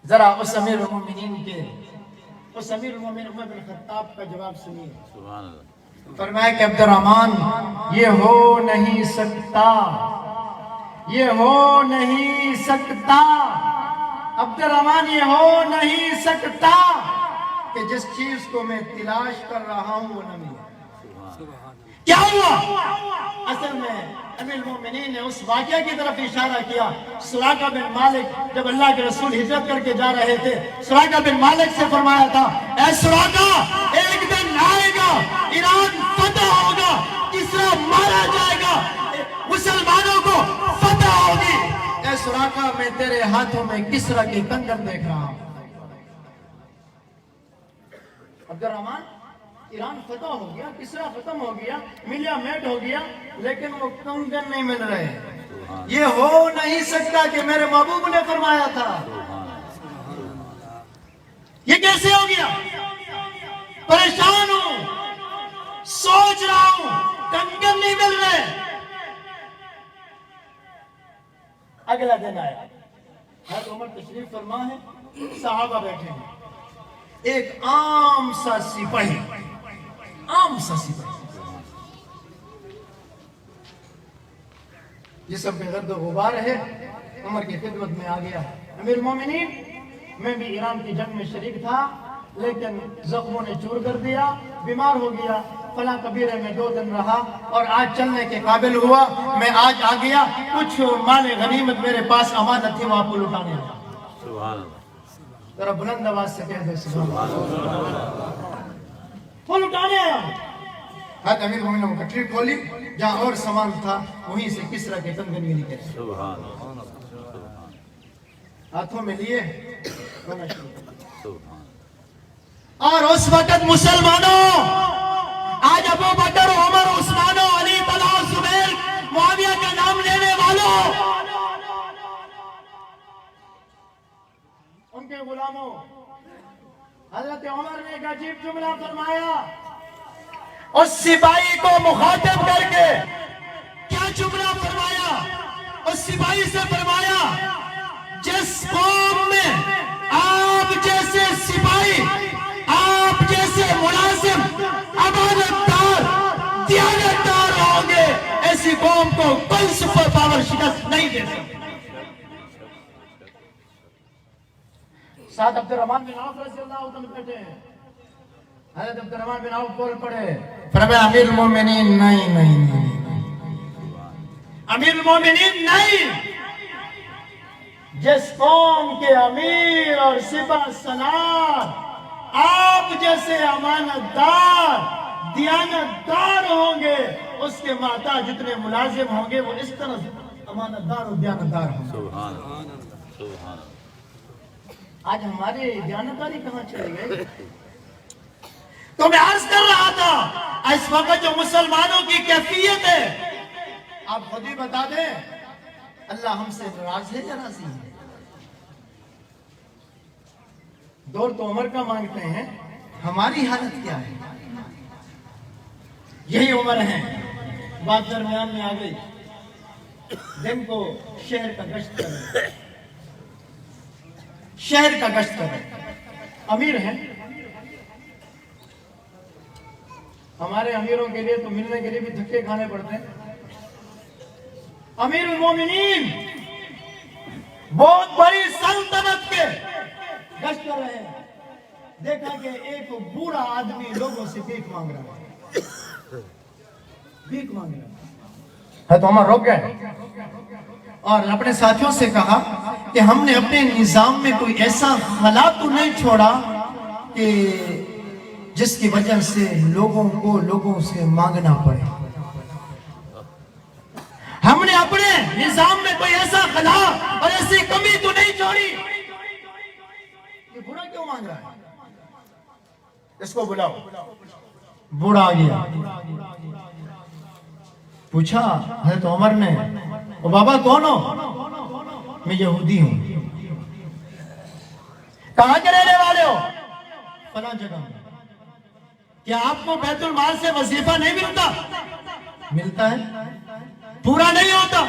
ذرا اس امیر المومنین کے، اس امیر المومنین عمر بن خطاب کا جواب سنیے۔ سبحان اللہ۔ فرمایا کہ عبد الرحمن یہ ہو نہیں سکتا، یہ ہو نہیں سکتا، عبد الرحمن یہ ہو نہیں سکتا کہ جس چیز کو میں تلاش کر رہا ہوں وہ نہ ملے۔ کیا ہوا؟ اصل میں امیر المومنین نے اس واقعہ کی طرف اشارہ کیا۔ سراقہ بن مالک جب اللہ کے رسول ہجرت کر کے جا رہے تھے، سراقہ بن مالک سے فرمایا تھا، اے سراقہ ایک دن آئے گا، ایران فتح ہوگا، کسرا مارا جائے گا، مسلمانوں کو فتح ہوگی۔ اے سراقہ میں تیرے ہاتھوں میں کسرا کی کنگن دیکھ رہا ہوں۔ عبد الرحمن ایران فتح ہو گیا، کسرا ختم ہو گیا، ملیا میٹ ہو گیا، لیکن وہ کنگن نہیں مل رہے۔ یہ ہو نہیں سکتا کہ میرے محبوب نے فرمایا تھا۔ یہ کیسے ہو گیا؟ پریشان ہوں، سوچ رہا ہوں، کنکن نہیں مل رہے۔ اگلا دن آیا، حضرت عمر تشریف فرما ہے، صحابہ بیٹھے ہیں، ایک عام سا سپاہی، جسم پہ گرد و غبار ہے، عمر کی خدمت میں آ گیا۔ امیر المومنین، میں بھی ایران کی جنگ میں شریک تھا، لیکن زخموں نے چور کر دیا، بیمار ہو گیا، فلاں قبیلے میں 2 دن رہا اور آج چلنے کے قابل ہوا، میں آج آ گیا، کچھ مال غنیمت میرے پاس امانت تھی، وہ آپ کو لٹانے آیا۔ سبحان اللہ، ذرا بلند آواز سے کہہ دے سبحان اللہ۔ وہ لٹانے آیا۔ حضرت امیر المومنین نے کٹری کھولی، جہاں اور سامان تھا وہیں سے کسرا کے تنگنی نکلے، سبحان اللہ، ہاتھوں میں لیے رونا شروع کر دیا۔ سبحان اور اس وقت مسلمانوں، آج ابو بکر، عمر، عثمان، علی، طلحہ، زبیر، معاویہ کا نام لینے والوں، ان کے غلاموں، حضرت عمر نے ایک عجیب جملہ فرمایا اس سپاہی کو مخاطب کر کے۔ کیا جملہ فرمایا؟ اس سپاہی سے فرمایا، جس قوم میں آپ جیسے سپاہی، آپ جیسے ملازم، امانتدار، دیانتدار ہوں گے، ایسی قوم کو کوئی سپر پاور شکست نہیں دے سکتی۔ ساتھ عبد الرحمن بن عوف رضی اللہ عنہ بیٹھے ہیں، حضرت عبد الرحمن بن عوف بول پڑے، فرمایا امیر المومنین نہیں، امیر المومنین نہیں، جس قوم کے امیر اور سپہ سالار آپ جیسے امانتدار، دیانتدار ہوں گے، اس کے ماتا جتنے ملازم ہوں گے وہ اس طرح امانتدار اور دیانتدار ہوں گے۔ سبحان اللہ، سبحان اللہ۔ آج ہمارے دیانتداری کہاں چلے گئے؟ تو میں عرض کر رہا تھا، اس وقت جو مسلمانوں کی کیفیت ہے، آپ خود ہی بتا دیں، اللہ ہم سے ناراض ہے یا راضی ہے؟ دور تو عمر کا مانگتے ہیں، ہماری حالت کیا ہے؟ یہی عمر ہے، بات درمیان میں آ گئی، دن کو شہر کا گشت کر رہے، شہر کا گشت کر رہے، امیر ہیں، ہمارے امیروں کے لیے تو ملنے کے لیے بھی دھکے کھانے پڑتے ہیں۔ امیر المومنین بہت بڑی سلطنت کے گشت کر رہے ہیں، دیکھا کہ ایک بوڑھا آدمی لوگوں سے بھیک مانگ رہا ہے، بھیک مانگ رہا ہے۔ حضرت عمر رک گئے اور اپنے ساتھیوں سے کہا کہ ہم نے اپنے نظام میں کوئی ایسا خلا تو نہیں چھوڑا کہ جس کی وجہ سے لوگوں سے مانگنا پڑے، ہم نے اپنے نظام میں کوئی ایسا خلا اور ایسی کمی تو نہیں چھوڑی۔ یہ بوڑھا کیوں مانگ رہا ہے؟ اس کو بلاؤ۔ بوڑھا آ گیا، پوچھا حضرت عمر نے، او بابا کون ہو؟ میں یہودی ہوں۔ کہاں کے رہنے والے ہو؟ فلاں جگہ۔ کیا آپ کو بیت المال سے وظیفہ نہیں ملتا؟ ملتا ہے، پورا نہیں ہوتا،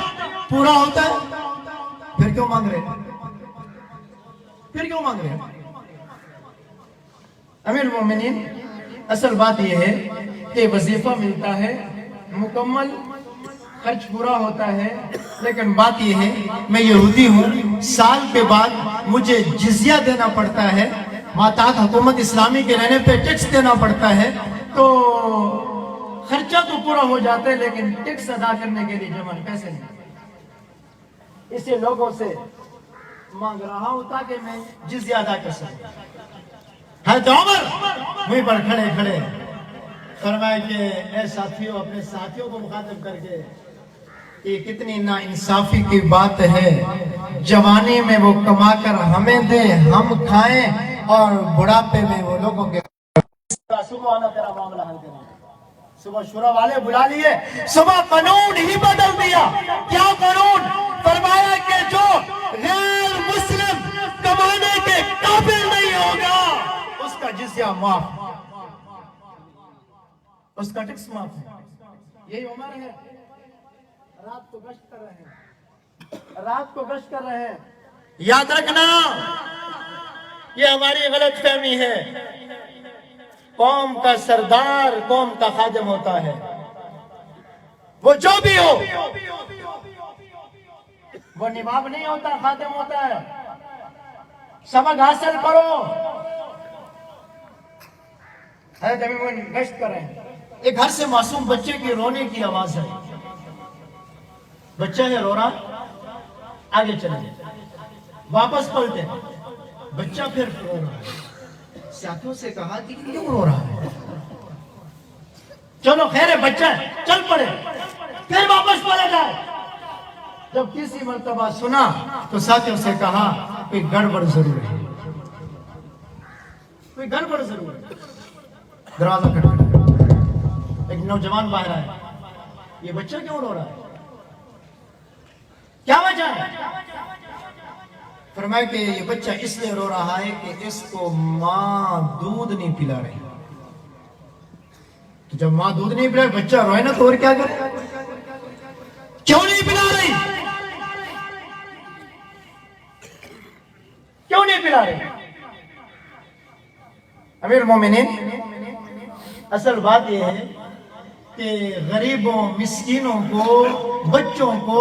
پورا ہوتا ہے، پھر کیوں مانگ رہے؟ امیر المومنین، اصل بات یہ ہے کہ وظیفہ ملتا ہے، مکمل خرچ پورا ہوتا ہے، لیکن بات یہ ہے میں یہودی ہوں، سال کے بعد مجھے جزیہ دینا پڑتا ہے، ماتحت حکومت اسلامی کے رہنے پہ ٹیکس دینا پڑتا ہے، تو خرچہ تو پورا ہو جاتا ہے لیکن ٹیکس ادا کرنے کے لیے جمع پیسے نہیں، اسے لوگوں سے مانگ رہا ہوں تاکہ میں جزیہ ادا کر سکوں۔ حضرت عمر وہیں پر کھڑے فرمائے کہ اے ساتھیوں، اپنے ساتھیوں کو مخاطب کر کے، یہ کتنی نا انصافی کی بات ہے، جوانی میں وہ کما کر ہمیں دے، ہم کھائیں، اور بڑھاپے میں وہ لوگوں کے صبح آنا تیرا معاملہ حل کرنا۔ صبح شورا والے بلا لیے، صبح قانون ہی بدل دیا۔ کیا قانون؟ فرمایا کہ جو غیر مسلم کمانے کے قابل نہیں ہوگا جزیہ معاف، اس کا ٹیکس معاف ہے. یہی عمر ہے. رات کو گشت کر رہے ہیں، رات کو گشت کر رہے ہیں. یاد رکھنا یہ ہماری غلط فہمی ہے. قوم کا سردار قوم کا خادم ہوتا ہے. وہ جو بھی ہو، وہ نواب نہیں ہوتا، خادم ہوتا ہے. سبق حاصل کرو. حضرت امیر المومنین گشت کر رہے ہیں. ایک گھر سے معصوم بچے کی رونے کی آواز ہے. بچہ ہے رو رہا، آگے چلے جائے، واپس پلٹے، بچہ پھر رو رہا ہے. ساتھیوں سے کہا کہ کیوں رو رہا ہے؟ چلو خیر ہے، بچہ ہے، چل پڑے. پھر واپس پلٹ جائے. جب تیسری مرتبہ سنا تو ساتھیوں سے کہا کوئی گڑبڑ ضرور ہے، کوئی گڑبڑ ضرور ہے. دروازہ کھٹکھٹا، ایک نوجوان باہر آیا. یہ بچہ کیوں رو رہا ہے؟ کیا وجہ ہے؟ فرمایا کہ یہ بچہ اس لیے رو رہا ہے کہ اس کو ماں دودھ نہیں پلا رہی. تو جب ماں دودھ نہیں پلا رہی، بچہ روئے نا تو اور کیا کرے؟ کیوں نہیں پلا رہی؟ کیوں نہیں پلا رہی؟ امیر المومنین، اصل بات یہ ہے کہ غریبوں، مسکینوں کو، بچوں کو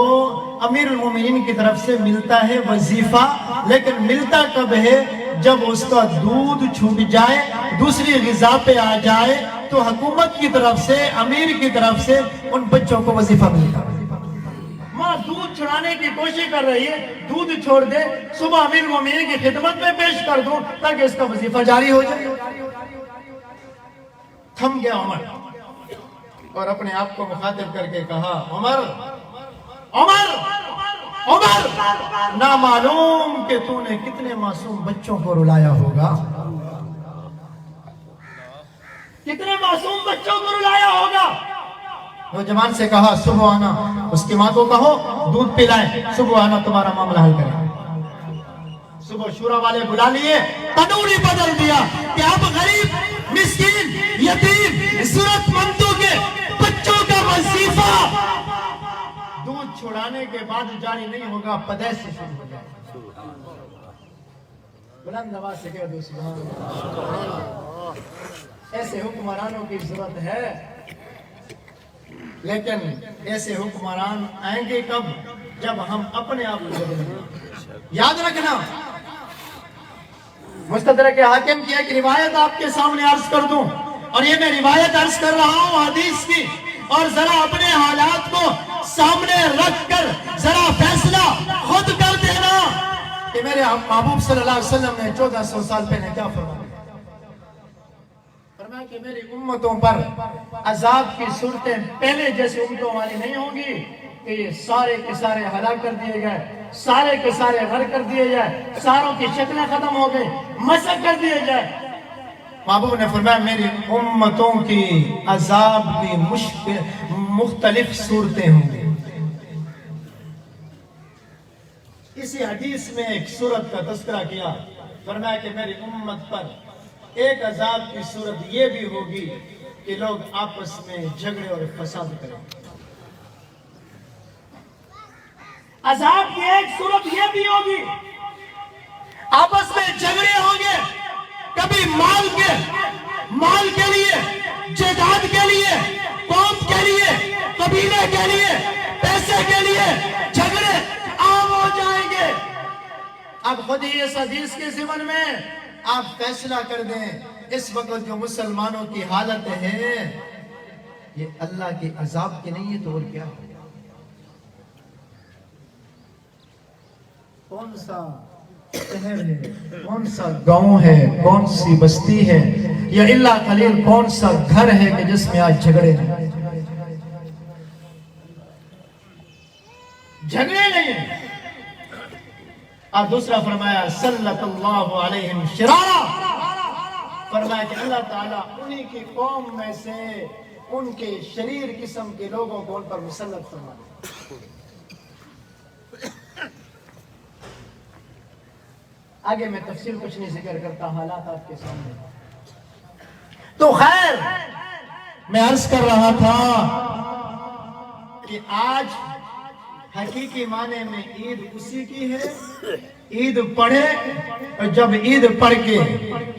امیر المومنین کی طرف سے ملتا ہے وظیفہ. لیکن ملتا کب ہے؟ جب اس کا دودھ چھوٹ جائے، دوسری غذا پہ آ جائے تو حکومت کی طرف سے، امیر کی طرف سے ان بچوں کو وظیفہ ملتا ہے. ماں دودھ چھڑانے کی کوشش کر رہی ہے، دودھ چھوڑ دے، صبح امیر المومنین کی خدمت میں پیش کر دوں تاکہ اس کا وظیفہ جاری ہو جائے. تھم گیا عمر اور اپنے آپ کو مخاطب کر کے کہا، عمر عمر عمر، نہ معلوم کہ تو نے کتنے معصوم بچوں کو رلایا ہوگا، کتنے معصوم بچوں کو رلایا ہوگا. نوجوان سے کہا صبح آنا، اس کی ماں کو کہو دودھ پلائے، صبح آنا تمہارا معاملہ حل کرے. صبح شورا والے بلا لیے، قانون ہی بدل دیا کہ اب غریب، مسکین، یتیم، ضرورت مندوں کے بچوں کا وظیفہ دودھ چھڑانے کے بعد جاری نہیں ہوگا، پدے سے شروع ہو جائے. بلند آواز سے کہہ دو سبحان اللہ. ایسے حکمرانوں کی ضرورت ہے، لیکن ایسے حکمران آئیں گے کب؟ جب ہم اپنے آپ کو بدلیں گے. یاد رکھنا، مستدرک حاکم کی ایک روایت آپ کے سامنے عرض کر دوں، اور یہ میں روایت عرض کر رہا ہوں حدیث کی، اور ذرا اپنے حالات کو سامنے رکھ کر ذرا فیصلہ خود کر دینا کہ میرے محبوب صلی اللہ علیہ وسلم نے 1400 سال پہلے کیا فرمایا. فرمایا کہ میری امتوں پر عذاب کی صورتیں پہلے جیسی امتوں والی نہیں ہوں گی کہ یہ سارے کے سارے ہلاک کر دیے گئے، سارے کے سارے غرق کر دیے جائے، ساروں کی شکلیں ختم ہو گئی، مسخ کر دیے جائے. محبوب نے فرمایا میری امتوں کی عذاب کی مختلف صورتیں ہوں گی. اسی حدیث میں ایک صورت کا تذکرہ کیا. فرمایا کہ میری امت پر ایک عذاب کی صورت یہ بھی ہوگی کہ لوگ آپس میں جھگڑے اور فساد کریں. عذاب کی ایک صورت یہ بھی ہوگی، آپس میں جھگڑے ہوں گے، کبھی مال کے لیے، جائیداد کے لیے، قوم کے لیے، قبیلے کے لیے، پیسے کے لیے جھگڑے عام ہو جائیں گے. اب خود ہی اس حدیث کے ضمن میں آپ فیصلہ کر دیں. اس وقت جو مسلمانوں کی حالت ہے یہ اللہ کے عذاب کی نہیں ہے تو اور کیا؟ کون سا شہر ہے، کون سا گاؤں ہے، کون سی بستی ہے، یا اللہ قلیل کون سا گھر ہے کہ جس میں آج جھگڑے ہیں؟ جھگڑے نہیں ہیں. اور دوسرا فرمایا سلط اللہ علیہم شرارا، فرمایا کہ اللہ تعالیٰ انہی کی قوم میں سے ان کے شریر قسم کے لوگوں کو ان پر مسلط فرمایا. آگے میں تفصیل کچھ نہیں ذکر کرتا، حالات آپ کے سامنے. تو خیر میں عرض کر رہا تھا کہ آج حقیقی معنی میں عید اسی کی ہے. عید پڑھے اور جب عید پڑھ کے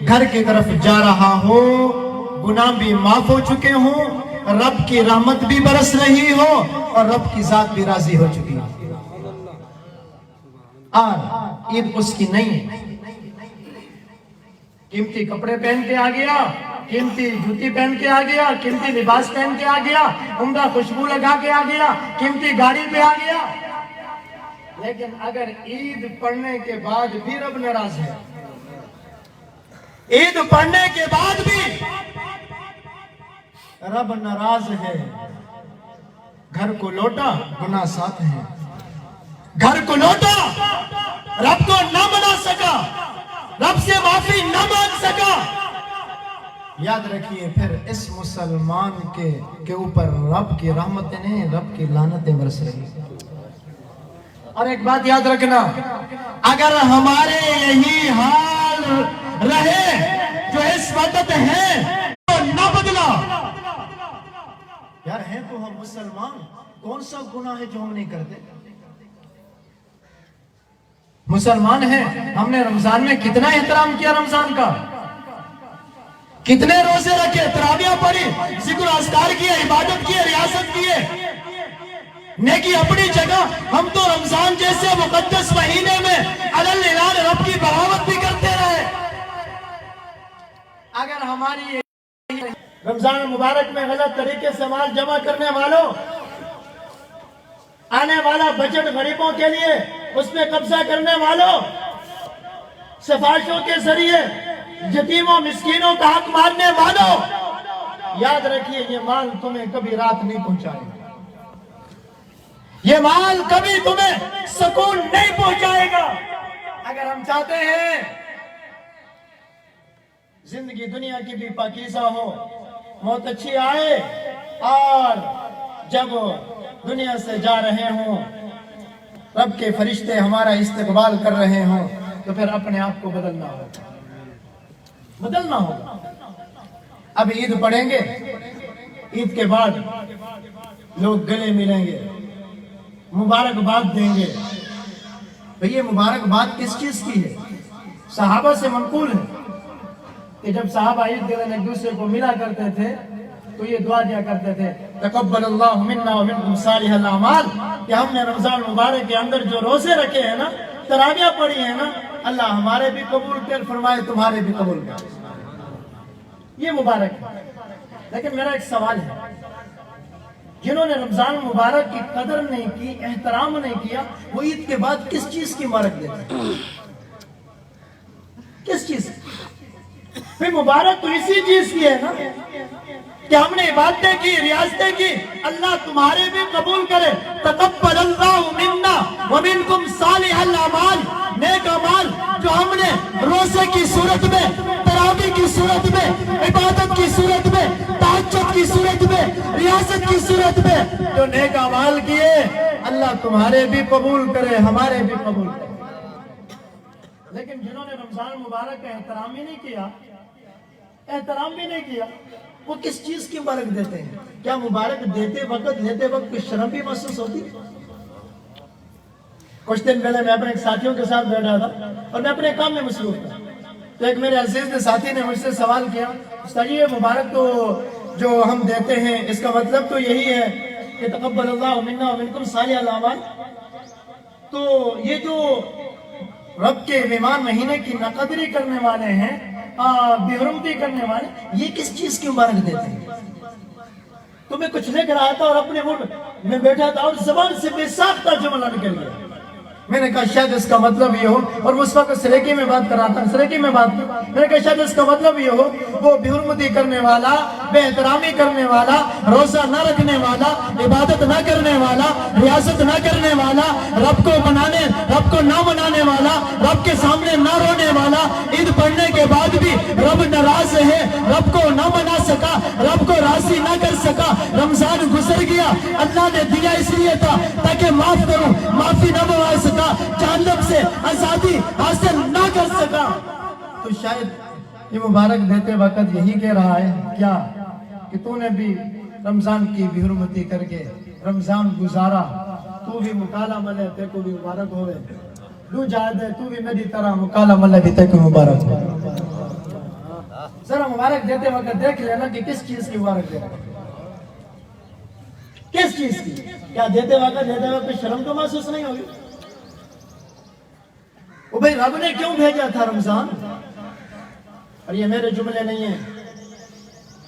گھر کی طرف جا رہا ہو گناہ بھی معاف ہو چکے ہوں, رب کی رحمت بھی برس رہی ہو اور رب کی ذات بھی راضی ہو چکی ہو. اور عید اس کی نہیں ہے. قیمتی کپڑے پہن کے آ گیا, قیمتی جوتی پہن کے آ گیا, قیمتی لباس پہن کے آ گیا, عمدہ خوشبو لگا کے آ گیا, قیمتی گاڑی پہ آ گیا, لیکن اگر عید پڑھنے کے بعد بھی رب ناراض ہے, عید پڑھنے کے بعد بھی رب ناراض ہے, گھر کو لوٹا گناہ ساتھ ہے, گھر کو لوٹا رب کو نہ منا سکا, رب سے معافی نہ مانگ سکا, یاد رکھیے پھر اس مسلمان کے اوپر رب کی رحمتیں نہیں, رب کی لعنتیں برس رہی ہیں. اور ایک بات یاد رکھنا, اگر ہمارے یہی حال رہے جو اس وقت ہے تو نہ بدلا. یار ہیں تو ہم مسلمان, کون سا گناہ ہے جو ہم نہیں کرتے؟ مسلمان ہیں, ہم نے رمضان میں کتنا احترام کیا رمضان کا, کتنے روزے رکھے, تراویح پڑھی, ذکر و اذکار کیے, عبادت کیے, ریاست کیے, نیکی اپنی جگہ. ہم تو رمضان جیسے مقدس مہینے میں علل اعلان رب کی بغاوت بھی کرتے رہے. اگر ہماری رمضان مبارک میں غلط طریقے سے مال جمع کرنے والوں, آنے والا بجٹ غریبوں کے لیے اس میں قبضہ کرنے والوں, سفارشوں کے ذریعے یتیموں مسکینوں کا حق مارنے والوں, یاد رکھیے یہ مال تمہیں کبھی رات نہیں پہنچائے گا, یہ مال کبھی تمہیں سکون نہیں پہنچائے گا. اگر ہم چاہتے ہیں زندگی دنیا کی بھی پاکیزہ ہو, موت اچھی آئے, اور جب دنیا سے جا رہے ہوں رب کے فرشتے ہمارا استقبال کر رہے ہوں, تو پھر اپنے آپ کو بدلنا ہوگا. اب عید پڑھیں گے, عید کے بعد لوگ گلے ملیں گے, مبارکباد دیں گے. یہ مبارکباد کس چیز کی ہے؟ صحابہ سے منقول ہے کہ جب صحابہ عید کے دن ایک دوسرے کو ملا کرتے تھے تو یہ دعا دیا کرتے تھے, تقبل اللہ منا ومنکم صالح الاعمال, کہ ہم نے رمضان مبارک کے اندر جو روزے رکھے ہیں نا, تراویح پڑھی ہیں نا, اللہ ہمارے بھی قبول کر فرمائے, تمہارے بھی قبول کر. یہ مبارک ہے. لیکن میرا ایک سوال ہے, جنہوں نے رمضان مبارک کی قدر نہیں کی, احترام نہیں کیا, وہ عید کے بعد کس چیز کی مبارک دیتے ہیں؟ کس چیز کی؟ پھر مبارک تو اسی چیز کی ہے نا کہ ہم نے عبادتیں کی, ریاستیں کی, اللہ تمہارے بھی قبول کرے. تقبل اللہ منا ومنکم صالح الاعمال, نیک اعمال جو ہم نے روزے کی صورت میں, تراویح کی صورت میں, عبادت کی صورت میں, تہجد کی صورت میں, ریاست کی صورت میں جو نیک اعمال کیے, اللہ تمہارے بھی قبول کرے, ہمارے بھی قبول کرے. لیکن جنہوں نے رمضان مبارک کا احترام ہی نہیں کیا, احترام بھی نہیں کیا, وہ کس چیز کی مبارک دیتے ہیں؟ کیا مبارک دیتے وقت لیتے وقت کچھ شرم بھی محسوس ہوتی؟ کچھ دن پہلے میں اپنے ساتھیوں کے ساتھ بیٹھا تھا اور میں اپنے کام میں مصروف تھا, تو ایک میرے عزیز ساتھی نے مجھ سے سوال کیا, استاد یہ مبارک تو جو ہم دیتے ہیں اس کا مطلب تو یہی ہے کہ تقبل اللہ منا ومنکم صالح الاعمال, تو یہ جو رب کے مہمان مہینے کی ناقدری کرنے والے ہیں, بے حرمتی کرنے والے, یہ کس چیز کی مبارک دیتے ہیں؟ تو میں کچھ لکھ رہا تھا اور اپنے موڈ میں بیٹھا تھا اور زبان سے بے ساختہ جملہ نکل گیا. میں نے کہا شاید اس کا مطلب یہ ہو, اور اس وقت سریکی میں بات کر رہا تھا, سریکی میں بات کر, میں نے کہا شاید اس کا مطلب یہ ہو وہ بے حرمتی کرنے والا, بے احترامی کرنے والا, روزہ نہ رکھنے والا, عبادت نہ کرنے والا, ریاست نہ کرنے والا, رب کو نہ منانے والا, رب کے سامنے نہ رونے والا, عید پڑھنے کے بعد بھی رب ناراض ہے, رب کو نہ منا سکا, رب کو راضی نہ کر سکا, رمضان گزر گیا, اللہ نے دیا اس لیے تھا تاکہ معاف کروں, معافی نہ مانگ سکا, جہنم سے آزادی حاصل نہ کر سکا, تو شاید یہ مبارک دیتے وقت یہی کہہ رہا ہے کیا کہ تو نے بھی رمضان کی بھی حرمتی کر کے رمضان گزارا، تو بھی مکالا ملے تے کو بھی مبارک ہوئے، دو جائے تو بھی میری طرح مکالا ملے بھی تے کو مبارک ہوئے۔ ذرا مبارک دیتے وقت دیکھ لینا کہ کس چیز کی مبارک دے رہا ہے، کس چیز کی؟ کیا دیتے وقت شرم تو محسوس نہیں ہوگی؟ وہ بھئی رب نے کیوں بھیجا تھا رمضان؟ اور یہ میرے جملے نہیں ہیں،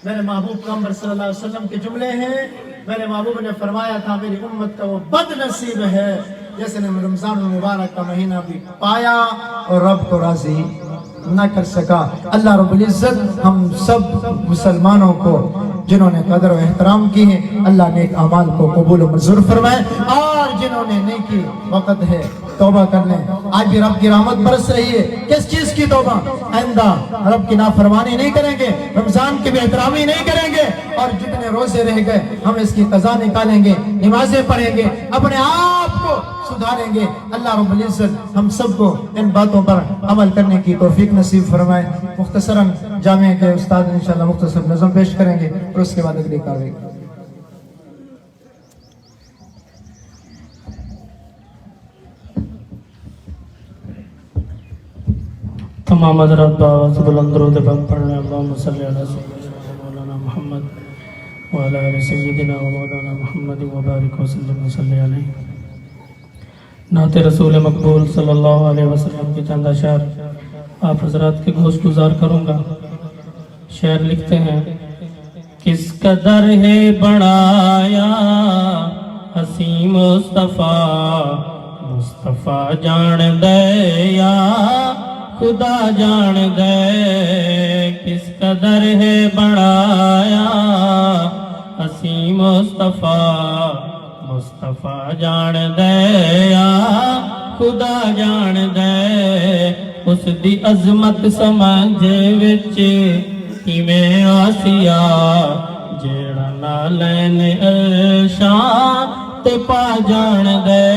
میرے محبوب پیغمبر صلی اللہ علیہ وسلم کے جملے ہیں۔ میرے محبوب نے فرمایا تھا میری امت کا وہ بد نصیب ہے جس نے رمضان المبارک کا مہینہ بھی پایا اور رب کو راضی نہ کر سکا۔ اللہ رب العزت ہم سب مسلمانوں کو جنہوں نے قدر و احترام کی ہے، اللہ نیک اعمال کو قبول و منظور فرمائے، اور جنہوں نے نیکی وقت ہے توبہ کر لیں۔ آج بھی رب کی رحمت برس رہی ہے، کس چیز کی توبہ؟ آئندہ رب کی نافرمانی نہیں کریں گے، رمضان کی بے احترامی نہیں کریں گے، اور جتنے روزے رہ گئے ہم اس کی قضا نکالیں گے، نمازیں پڑھیں گے، اپنے آپ کو سدھاریں گے۔ اللہ رب العزت ہم سب کو ان باتوں پر عمل کرنے کی توفیق نصیب فرمائے۔ مختصراً جامعہ کے استاد انشاءاللہ مختصر نظم پیش کریں گے اور اس کے بعد اگلی کارروائی۔ تمام حضرات بآواز بلند درود پاک پڑھنے اللہم صلی علی سیدنا مولانا محمد وعلی آل سیدنا و مولانا محمد وبارک وسلم وصلی علیہ۔ نعت رسول مقبول صلی اللہ علیہ وسلم کی چند اشعار آپ حضرات کے گوش گزار کروں گا۔ شعر لکھتے ہیں، کس قدر ہے بڑایا حسین مصطفیٰ، مصطفیٰ جان دے یا خدا جان دے، کس قدر ہے بڑایا حسین مصطفیٰ، مصطفیٰ جان دے یا خدا جان دے، اس دی عظمت سمجھے وچ کیویں آسیا، جیڑا نالین عرشاں تے پا جان دے،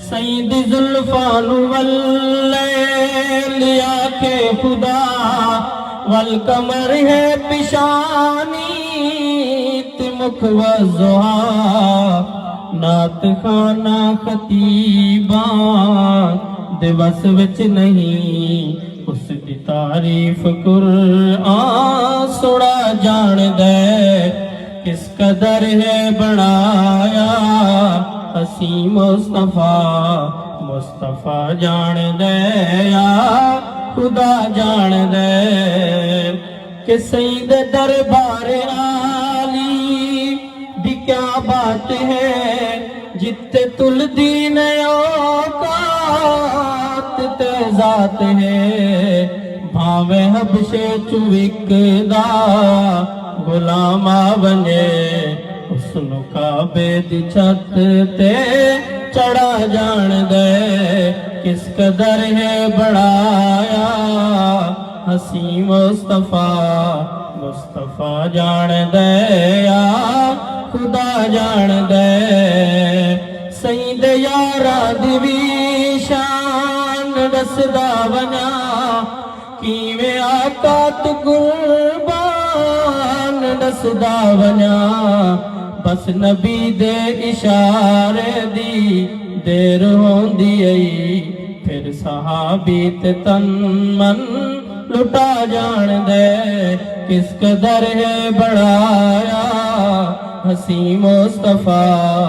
سید زلفان واللیل آکھے خدا، والقمر ہے پیشانی تے مکھ والضحا، نعت خانہ خطیباں دے بس وچ نہیں، اس دی تعریف قرآن سڑا جان دے، کس قدر ہے بڑایا حسین مصطفیٰ، مصطفیٰ جان دے یا خدا جان دے، کہ سید دربار عالی بھی کیا بات ہے، جتے تل دین اوقات تے ذات ہے، بھاوے حبشے چوک دا غلام بنے، اس نو کعبے دی چھت تے چڑھا جان دے، کس قدر ہے بڑایا حسین مصطفیٰ، مصطفیٰ جان دے یا خدا جان دے، سید یاراں دی وی شان دسدا بنا، کیویں آقا تو قربان دسدا بنا، بس نبی دے اشارے دی دیر ہوندی ای، پھر صحابی تے تن من لٹا جان دے، کس قدر ہے بڑایا حسین مصطفیٰ،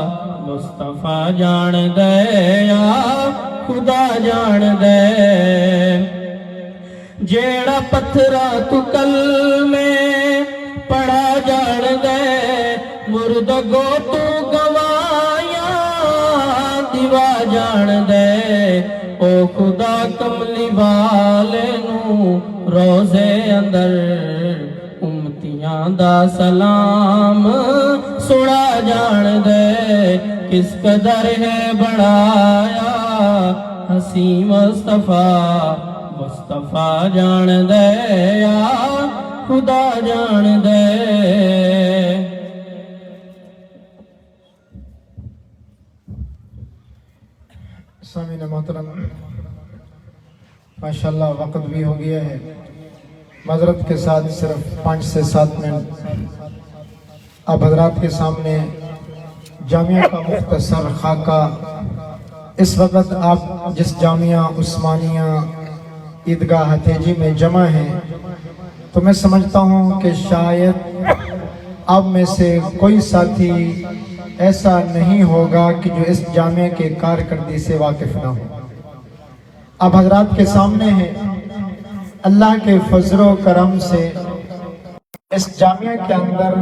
مصطفیٰ جان دے یا خدا جان دے، جیڑا پتھرا تو کلمے پڑا جان دے، مردگو تو گوایا دیوا جان دے، او خدا کملی والے نو روزے اندر امتیاں دا سلام سنا جان دے، کس قدر ہے بڑایا حسین مصطفیٰ، مصطفیٰ جان دے یا خدا جان دے۔ سامعین محترم، ماشاءاللہ وقت بھی ہو گیا ہے، معذرت کے ساتھ صرف 5 سے 7 منٹ آپ حضرات کے سامنے جامعہ کا مختصر خاکہ. اس وقت آپ جس جامعہ عثمانیہ عیدگاہ ہتھیجی میں جمع ہیں تو میں سمجھتا ہوں کہ شاید آپ میں سے کوئی ساتھی ایسا نہیں ہوگا کہ جو اس جامعہ کے کارکردگی سے واقف نہ ہو. آپ حضرات کے سامنے ہیں، اللہ کے فضل و کرم سے اس جامعہ کے اندر